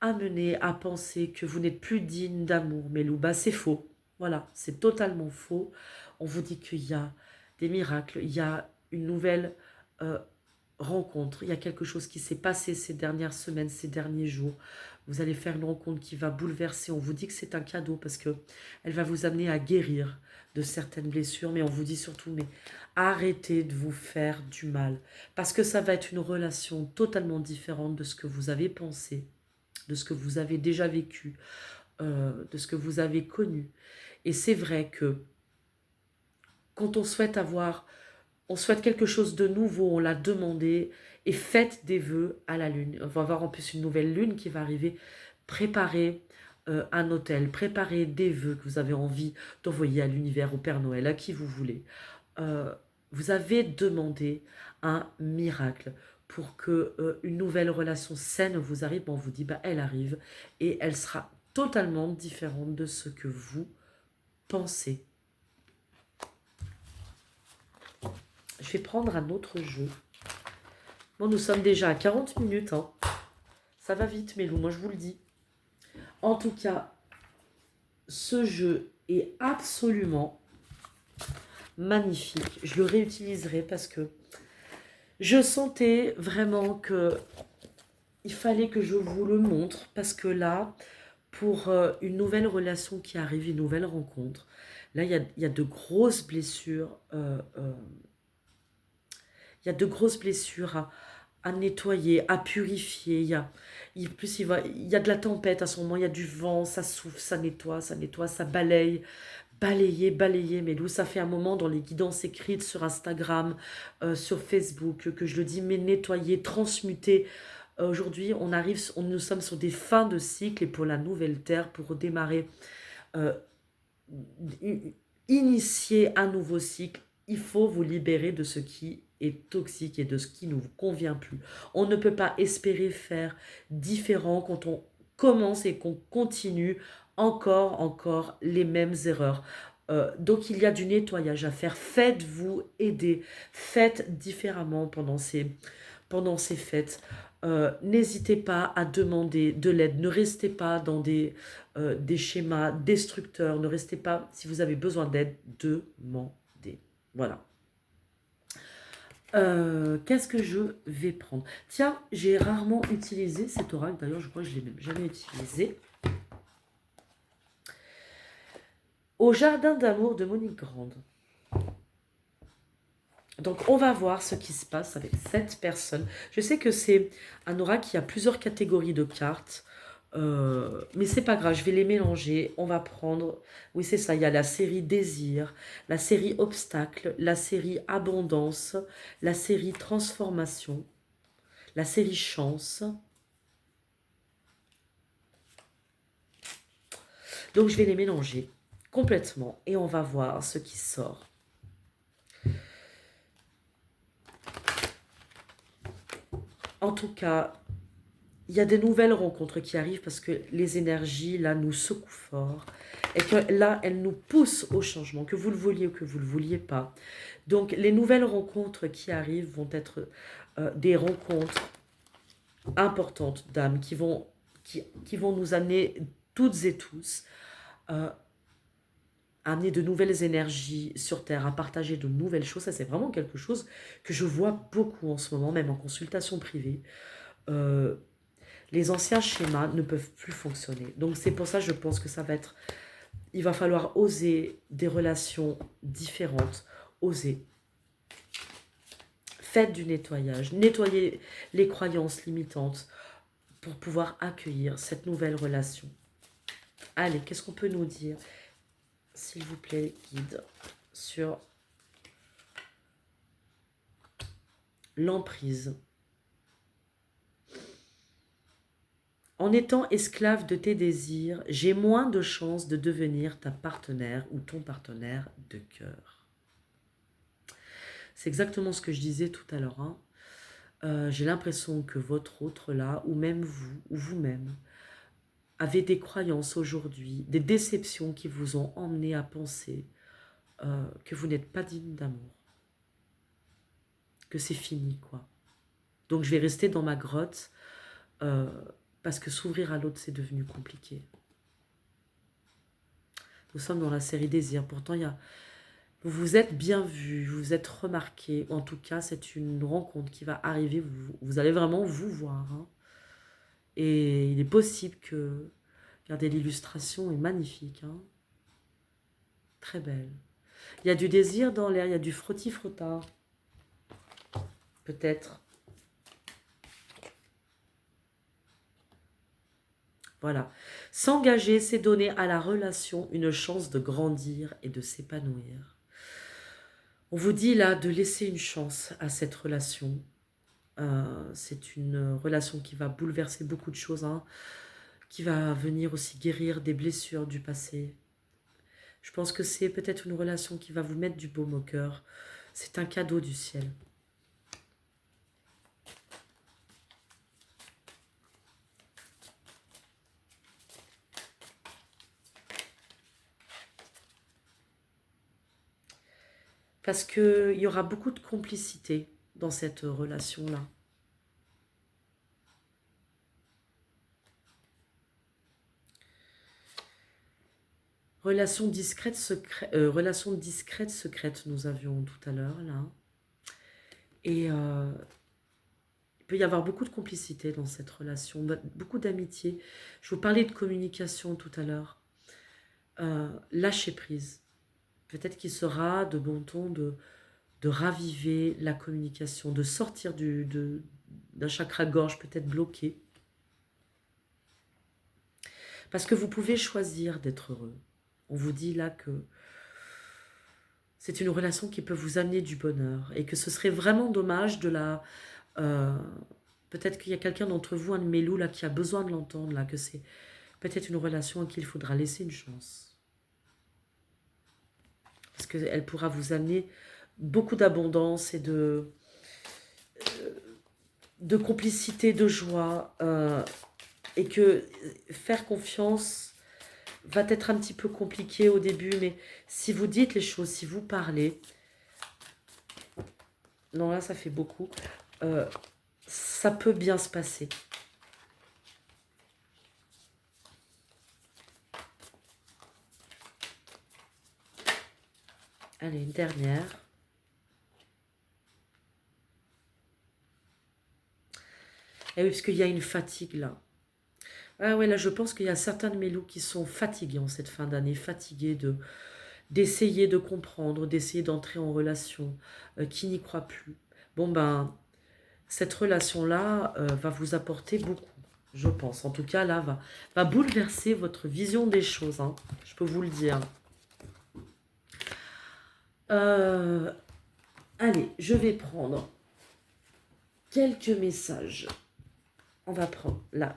amené à penser que vous n'êtes plus digne d'amour. Mais Louba, c'est faux. Voilà, c'est totalement faux. On vous dit qu'il y a des miracles, il y a une nouvelle euh, rencontre, il y a quelque chose qui s'est passé ces dernières semaines, ces derniers jours. Vous allez faire une rencontre qui va bouleverser. On vous dit que c'est un cadeau parce que elle va vous amener à guérir de certaines blessures. Mais on vous dit surtout, mais arrêtez de vous faire du mal. Parce que ça va être une relation totalement différente de ce que vous avez pensé, de ce que vous avez déjà vécu, de ce que vous avez connu. Et c'est vrai que quand on souhaite quelque chose de nouveau, on l'a demandé, et faites des vœux à la lune. On va avoir en plus une nouvelle lune qui va arriver. Préparez un hôtel, préparez des vœux que vous avez envie d'envoyer à l'univers, au Père Noël, à qui vous voulez. Euh, vous avez demandé un miracle pour que une nouvelle relation saine vous arrive. Bon, on vous dit, bah, elle arrive et elle sera totalement différente de ce que vous pensez. Je vais prendre un autre jeu. Bon, nous sommes déjà à 40 minutes. Hein. Ça va vite, mes loups, moi je vous le dis. En tout cas, ce jeu est absolument magnifique. Je le réutiliserai parce que je sentais vraiment que il fallait que je vous le montre. Parce que là, pour une nouvelle relation qui arrive, une nouvelle rencontre, là, il y a de grosses blessures. Il y a de grosses blessures à nettoyer, à purifier. Plus il y a de la tempête à ce moment, il y a du vent, ça souffle, ça nettoie, ça balaye. Balayer, balayer, mais d'où ça fait un moment dans les guidances écrites sur Instagram, sur Facebook, que je le dis, mais nettoyer, transmuter. Aujourd'hui, nous sommes sur des fins de cycle et pour la nouvelle terre, pour redémarrer, euh, initier un nouveau cycle, il faut vous libérer de ce qui est toxique et de ce qui ne vous convient plus. On ne peut pas espérer faire différent quand on commence et qu'on continue encore les mêmes erreurs. Donc il y a du nettoyage à faire. Faites-vous aider. Faites différemment pendant ces fêtes. N'hésitez pas à demander de l'aide. Ne restez pas dans des schémas destructeurs. Ne restez pas, si vous avez besoin d'aide, demandez. Voilà. Qu'est-ce que je vais prendre? Tiens, j'ai rarement utilisé cet oracle. D'ailleurs, je crois que je ne l'ai même jamais utilisé. Au jardin d'amour de Monique Grande. Donc, on va voir ce qui se passe avec cette personne. Je sais que c'est un oracle qui a plusieurs catégories de cartes. Mais c'est pas grave, je vais les mélanger. On va prendre, oui c'est ça, il y a la série désir, la série obstacle, la série abondance, la série transformation, la série chance. Donc je vais les mélanger complètement et on va voir ce qui sort. En tout cas, il y a des nouvelles rencontres qui arrivent parce que les énergies, là, nous secouent fort. Et que là, elles nous poussent au changement, que vous le vouliez ou que vous ne le vouliez pas. Donc, les nouvelles rencontres qui arrivent vont être des rencontres importantes d'âmes qui vont nous amener toutes et tous à amener de nouvelles énergies sur Terre, à partager de nouvelles choses. Ça, c'est vraiment quelque chose que je vois beaucoup en ce moment, même en consultation privée. Euh, les anciens schémas ne peuvent plus fonctionner. Donc c'est pour ça que je pense que ça va être... Il va falloir oser des relations différentes. Oser. Faites du nettoyage. Nettoyez les croyances limitantes pour pouvoir accueillir cette nouvelle relation. Allez, qu'est-ce qu'on peut nous dire, s'il vous plaît, guide, sur l'emprise. En étant esclave de tes désirs, j'ai moins de chances de devenir ta partenaire ou ton partenaire de cœur. C'est exactement ce que je disais tout à l'heure. J'ai l'impression que votre autre là, ou même vous, ou vous-même, avez des croyances aujourd'hui, des déceptions qui vous ont emmené à penser que vous n'êtes pas digne d'amour. Que c'est fini, quoi. Donc je vais rester dans ma grotte parce que s'ouvrir à l'autre, c'est devenu compliqué. Nous sommes dans la série Désir. Pourtant, vous vous êtes bien vu, vous vous êtes remarqué. En tout cas, c'est une rencontre qui va arriver. Vous allez vraiment vous voir. Et il est possible que... Regardez, l'illustration est magnifique. Très belle. Il y a du désir dans l'air, il y a du frotti-frottard. Peut-être. Voilà. S'engager, c'est donner à la relation une chance de grandir et de s'épanouir. On vous dit là de laisser une chance à cette relation. C'est une relation qui va bouleverser beaucoup de choses, qui va venir aussi guérir des blessures du passé. Je pense que c'est peut-être une relation qui va vous mettre du baume au cœur. C'est un cadeau du ciel. Parce qu'il y aura beaucoup de complicité dans cette relation-là. relation discrète, secrète, nous avions tout à l'heure, là. Et il peut y avoir beaucoup de complicité dans cette relation, beaucoup d'amitié. Je vous parlais de communication tout à l'heure. Lâcher prise. Peut-être qu'il sera de bon ton de raviver la communication, de sortir d'un chakra-gorge peut-être bloqué. Parce que vous pouvez choisir d'être heureux. On vous dit là que c'est une relation qui peut vous amener du bonheur et que ce serait vraiment dommage de la... peut-être qu'il y a quelqu'un d'entre vous, un de mes loups là, qui a besoin de l'entendre là, que c'est peut-être une relation à qui il faudra laisser une chance. Parce qu'elle pourra vous amener beaucoup d'abondance et de complicité, de joie, et que faire confiance va être un petit peu compliqué au début, mais si vous dites les choses, si vous parlez, non là ça fait beaucoup, ça peut bien se passer. Allez, une dernière. Et oui, parce qu'il y a une fatigue là. Ah ouais, là je pense qu'il y a certains de mes loups qui sont fatigués en cette fin d'année, fatigués d'essayer de comprendre, d'essayer d'entrer en relation, qui n'y croient plus. Bon ben, cette relation-là va vous apporter beaucoup, je pense. En tout cas, là, va bouleverser votre vision des choses, hein, je peux vous le dire. Allez, je vais prendre quelques messages. On va prendre là,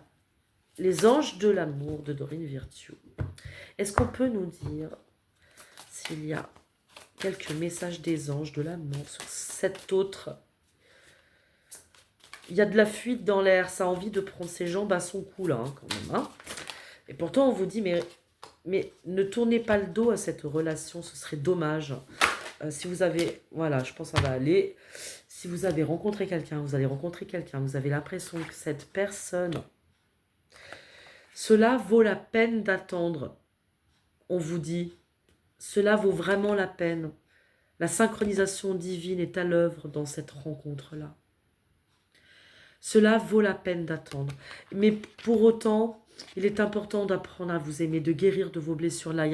les anges de l'amour de Dorine Virtue. Est-ce qu'on peut nous dire s'il y a quelques messages des anges de l'amour sur cet autre? Il y a de la fuite dans l'air, ça a envie de prendre ses jambes à son cou là, hein, quand même. Hein. Et pourtant on vous dit, mais ne tournez pas le dos à cette relation, ce serait dommage. Si vous avez, voilà, je pense que ça va aller. Si vous avez rencontré quelqu'un, vous allez rencontrer quelqu'un, vous avez l'impression que cette personne, cela vaut la peine d'attendre. On vous dit, cela vaut vraiment la peine. La synchronisation divine est à l'œuvre dans cette rencontre-là. Cela vaut la peine d'attendre. Mais pour autant, il est important d'apprendre à vous aimer, de guérir de vos blessures. Là, il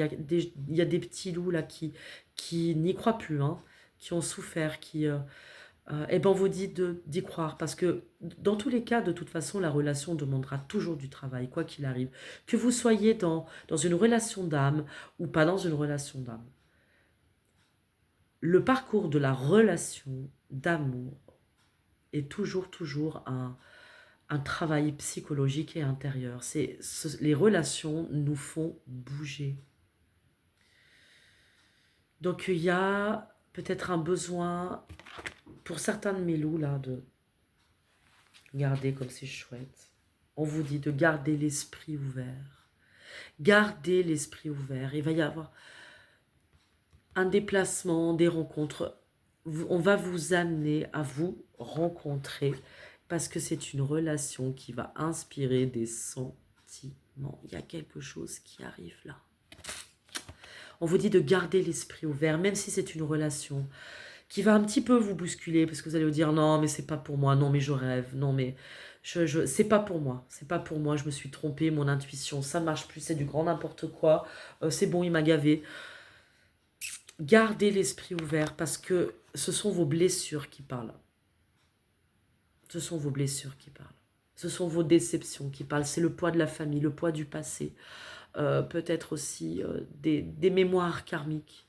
y a des petits loups là qui n'y croient plus, hein, qui ont souffert, eh ben on vous dit d'y croire. Parce que dans tous les cas, de toute façon, la relation demandera toujours du travail, quoi qu'il arrive. Que vous soyez dans une relation d'âme ou pas dans une relation d'âme. Le parcours de la relation d'amour est toujours un travail psychologique et intérieur. Les relations nous font bouger. Donc il y a peut-être un besoin pour certains de mes loups là de garder, comme c'est chouette. On vous dit de garder l'esprit ouvert. Gardez l'esprit ouvert. Il va y avoir un déplacement, des rencontres. On va vous amener à vous rencontrer parce que c'est une relation qui va inspirer des sentiments. Il y a quelque chose qui arrive là. On vous dit de garder l'esprit ouvert, même si c'est une relation qui va un petit peu vous bousculer, parce que vous allez vous dire, non, mais c'est pas pour moi, non, mais je rêve, non, mais c'est pas pour moi, c'est pas pour moi, je me suis trompée, mon intuition, ça marche plus, c'est du grand n'importe quoi, c'est bon, il m'a gavé. Gardez l'esprit ouvert, parce que ce sont vos blessures qui parlent. Ce sont vos blessures qui parlent. Ce sont vos déceptions qui parlent. C'est le poids de la famille, le poids du passé. Peut-être aussi des mémoires karmiques.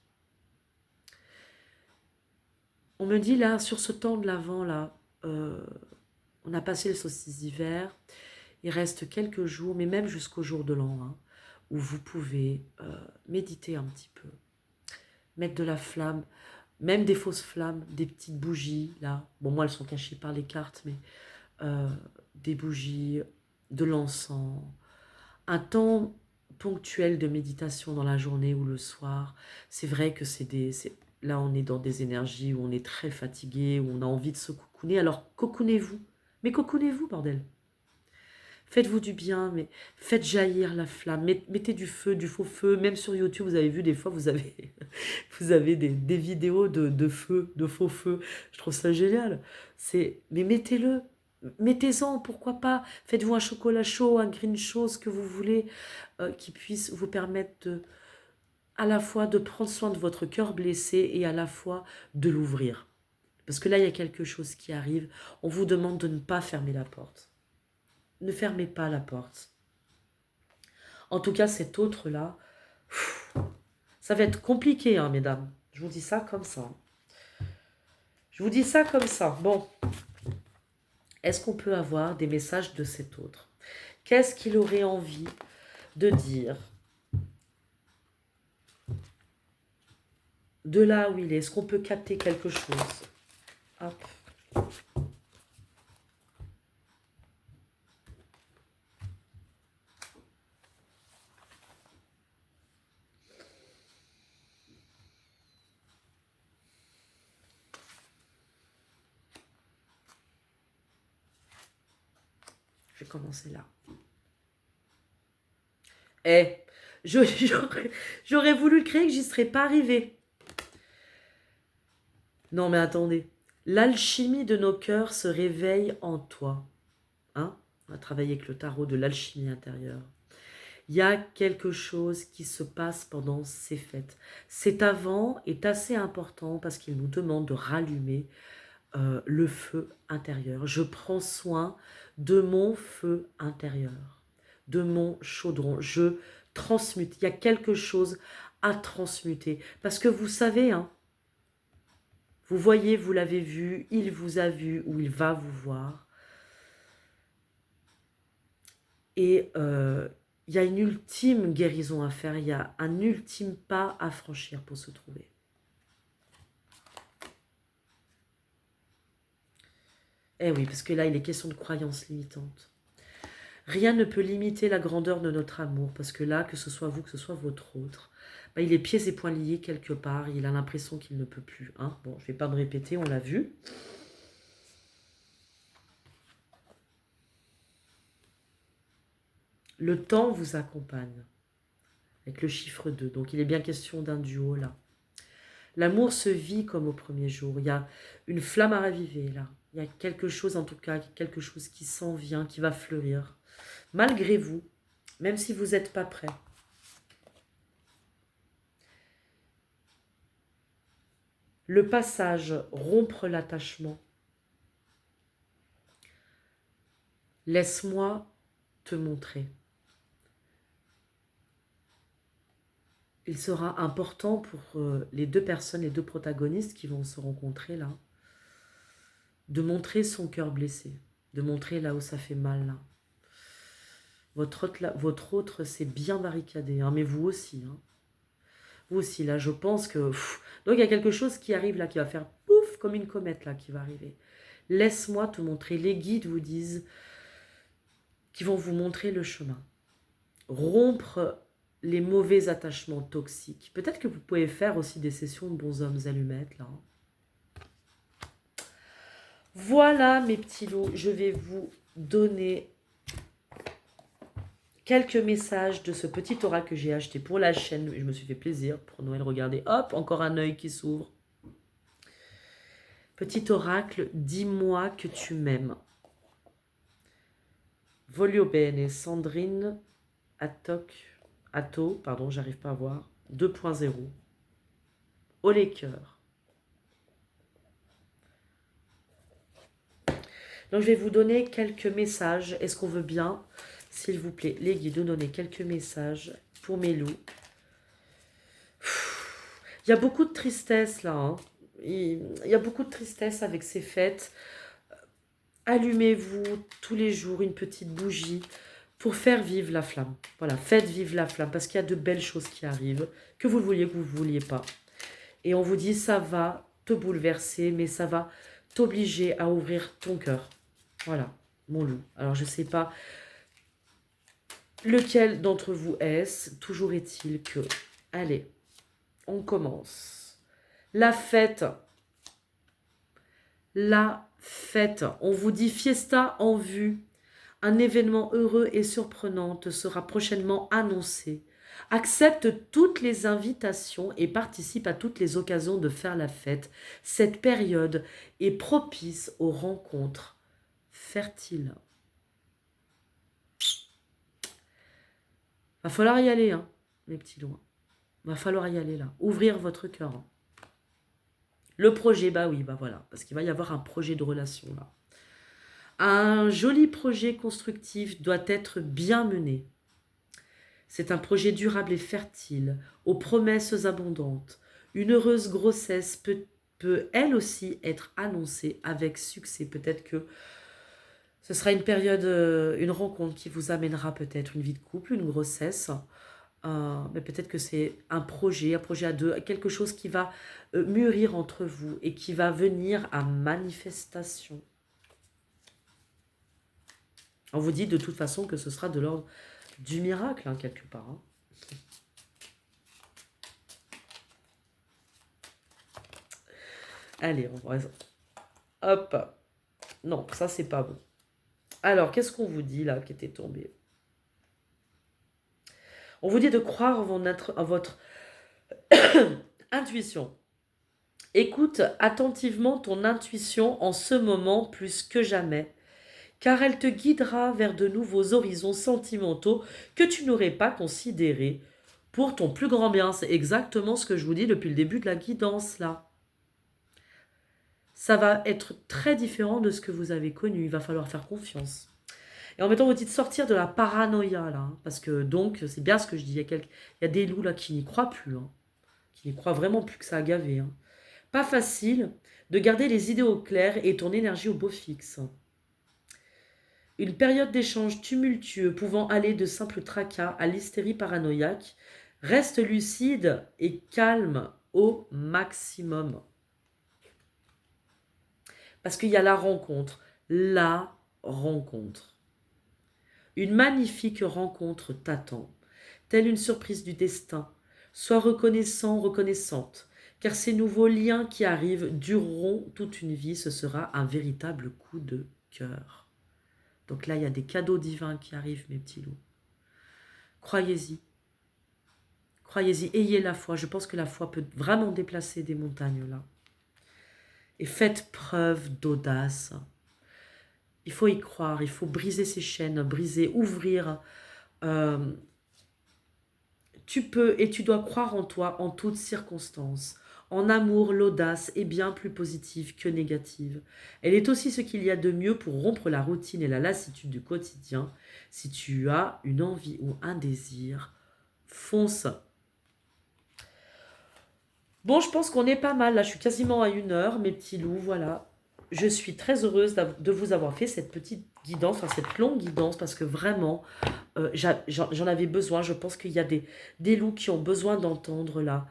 On me dit là, sur ce temps de l'Avent, là, on a passé le solstice d'hiver. Il reste quelques jours, mais même jusqu'au jour de l'an, hein, où vous pouvez méditer un petit peu. Mettre de la flamme, même des fausses flammes, des petites bougies, là. Bon, moi, elles sont cachées par les cartes, mais des bougies, de l'encens. Un temps ponctuel de méditation dans la journée ou le soir. C'est vrai que là, on est dans des énergies où on est très fatigué, où on a envie de se cocooner. Alors, cocoonez-vous. Mais cocoonez-vous, bordel. Faites-vous du bien, mais faites jaillir la flamme. Mettez du feu, du faux feu. Même sur YouTube, vous avez vu, des fois, vous avez, vous avez des vidéos de feu, de faux feu. Je trouve ça génial. Mais mettez-le. Mettez-en, pourquoi pas. Faites-vous un chocolat chaud, un green chaud, ce que vous voulez, qui puisse vous permettre à la fois de prendre soin de votre cœur blessé et à la fois de l'ouvrir. Parce que là, il y a quelque chose qui arrive. On vous demande de ne pas fermer la porte. Ne fermez pas la porte. En tout cas, cet autre-là, ça va être compliqué, hein, mesdames. Je vous dis ça comme ça. Je vous dis ça comme ça. Bon, est-ce qu'on peut avoir des messages de cet autre? Qu'est-ce qu'il aurait envie de dire? De là où il est qu'on peut capter quelque chose? Hop. Je vais commencer là. J'aurais voulu le créer que j'y serais pas arrivée. Non mais attendez. L'alchimie de nos cœurs se réveille en toi. Hein? On va travailler avec le tarot de l'alchimie intérieure. Il y a quelque chose qui se passe pendant ces fêtes. Cet avant est assez important parce qu'il nous demande de rallumer le feu intérieur. Je prends soin de mon feu intérieur, de mon chaudron. Je transmute. Il y a quelque chose à transmuter. Parce que vous savez, hein, vous voyez, vous l'avez vu, il vous a vu ou il va vous voir. Et il y a une ultime guérison à faire, il y a un ultime pas à franchir pour se trouver. Eh oui, parce que là, il est question de croyances limitantes. Rien ne peut limiter la grandeur de notre amour, parce que là, que ce soit vous, que ce soit votre autre, bah, il est pieds et poings liés quelque part, il a l'impression qu'il ne peut plus. Hein. Bon, je ne vais pas me répéter, on l'a vu. Le temps vous accompagne, avec le chiffre 2, donc il est bien question d'un duo là. L'amour se vit comme au premier jour, il y a une flamme à raviver là. Il y a quelque chose, en tout cas, quelque chose qui s'en vient, qui va fleurir. Malgré vous, même si vous n'êtes pas prêt. Le passage, rompre l'attachement. Laisse-moi te montrer. Il sera important pour les deux personnes, les deux protagonistes qui vont se rencontrer là, de montrer son cœur blessé, de montrer là où ça fait mal là. Votre autre s'est bien barricadé, hein, mais vous aussi. Hein. Vous aussi, là, je pense que... Donc, il y a quelque chose qui arrive là, qui va faire pouf, comme une comète là, qui va arriver. Laisse-moi te montrer. Les guides vous disent, qui vont vous montrer le chemin. Rompre les mauvais attachements toxiques. Peut-être que vous pouvez faire aussi des sessions de bons hommes allumettes, là. Voilà, mes petits loups, je vais vous donner quelques messages de ce petit oracle que j'ai acheté pour la chaîne. Je me suis fait plaisir pour Noël. Regardez, hop, encore un œil qui s'ouvre. Petit oracle, dis-moi que tu m'aimes. Voglio bene, Sandrine Atto, pardon, j'arrive pas à voir, 2.0. Oh les cœurs. Donc je vais vous donner quelques messages. Est-ce qu'on veut bien, s'il vous plaît, les guides, nous donner quelques messages pour mes loups. Il y a beaucoup de tristesse là. Hein. Il y a beaucoup de tristesse avec ces fêtes. Allumez-vous tous les jours une petite bougie pour faire vivre la flamme. Voilà, faites vivre la flamme parce qu'il y a de belles choses qui arrivent, que vous le vouliez, que vous ne vouliez pas. Et on vous dit, ça va te bouleverser, mais ça va t'obliger à ouvrir ton cœur. Voilà, mon loup. Alors, je ne sais pas lequel d'entre vous est-ce. Toujours est-il que... Allez, on commence. La fête. La fête. On vous dit fiesta en vue. Un événement heureux et surprenant te sera prochainement annoncé. Accepte toutes les invitations et participe à toutes les occasions de faire la fête. Cette période est propice aux rencontres fertiles. Va falloir y aller, hein, mes petits loups. Va falloir y aller là. Ouvrir votre cœur. Hein. Le projet, bah oui, bah voilà. Parce qu'il va y avoir un projet de relation là. Un joli projet constructif doit être bien mené. C'est un projet durable et fertile, aux promesses abondantes. Une heureuse grossesse peut elle aussi être annoncée avec succès. Peut-être que ce sera une période, une rencontre qui vous amènera peut-être une vie de couple, une grossesse. Mais peut-être que c'est un projet à deux, quelque chose qui va mûrir entre vous et qui va venir à manifestation. On vous dit de toute façon que ce sera de l'ordre du miracle, hein, quelque part. Hein. Allez, on va... Hop. Non, ça, c'est pas bon. Alors, qu'est-ce qu'on vous dit, là, qui était tombé? On vous dit de croire en votre intuition. Écoute attentivement ton intuition en ce moment plus que jamais, car elle te guidera vers de nouveaux horizons sentimentaux que tu n'aurais pas considérés pour ton plus grand bien. C'est exactement ce que je vous dis depuis le début de la guidance, là. Ça va être très différent de ce que vous avez connu. Il va falloir faire confiance. Et en mettant vous dites sortir de la paranoïa, là. Hein, parce que, donc, c'est bien ce que je dis. Il y a des loups, là, qui n'y croient plus. Hein, qui n'y croient vraiment plus que ça a gavé. Hein. Pas facile de garder les idées au clair et ton énergie au beau fixe. Une période d'échange tumultueux pouvant aller de simple tracas à l'hystérie paranoïaque. Reste lucide et calme au maximum. Parce qu'il y a la rencontre. La rencontre. Une magnifique rencontre t'attend. Telle une surprise du destin. Sois reconnaissant, reconnaissante. Car ces nouveaux liens qui arrivent dureront toute une vie. Ce sera un véritable coup de cœur. Donc là, il y a des cadeaux divins qui arrivent, mes petits loups. Croyez-y. Croyez-y. Ayez la foi. Je pense que la foi peut vraiment déplacer des montagnes là. Et faites preuve d'audace. Il faut y croire, il faut briser ces chaînes, briser, ouvrir. Tu peux et tu dois croire en toi en toutes circonstances. En amour, l'audace est bien plus positive que négative. Elle est aussi ce qu'il y a de mieux pour rompre la routine et la lassitude du quotidien. Si tu as une envie ou un désir, fonce. Bon, je pense qu'on est pas mal. Là, je suis quasiment à 1 heure, mes petits loups, voilà. Je suis très heureuse de vous avoir fait cette petite guidance, enfin cette longue guidance, parce que vraiment, j'en avais besoin. Je pense qu'il y a des loups qui ont besoin d'entendre là,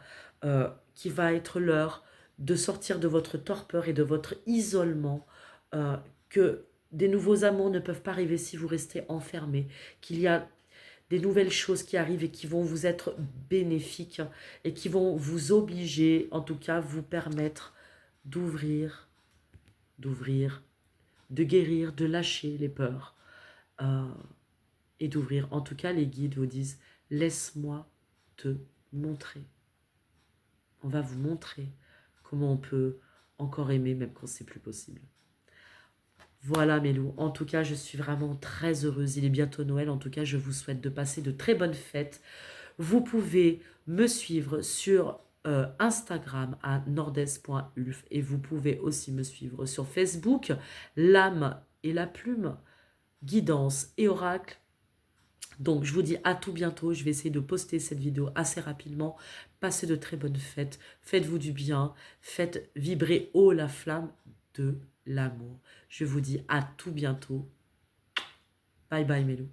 qu'il va être l'heure de sortir de votre torpeur et de votre isolement, que des nouveaux amours ne peuvent pas arriver si vous restez enfermés, qu'il y a des nouvelles choses qui arrivent et qui vont vous être bénéfiques et qui vont vous obliger, en tout cas vous permettre d'ouvrir, de guérir, de lâcher les peurs et d'ouvrir. En tout cas, les guides vous disent, laisse-moi te montrer. On va vous montrer comment on peut encore aimer même quand c'est plus possible. Voilà mes loups, en tout cas je suis vraiment très heureuse, il est bientôt Noël, en tout cas je vous souhaite de passer de très bonnes fêtes. Vous pouvez me suivre sur Instagram à nordes.ulf et vous pouvez aussi me suivre sur Facebook, l'âme et la plume, guidance et oracle. Donc je vous dis à tout bientôt, je vais essayer de poster cette vidéo assez rapidement. Passez de très bonnes fêtes, faites-vous du bien, faites vibrer haut la flamme de l'amour. Je vous dis à tout bientôt. Bye bye mes loups.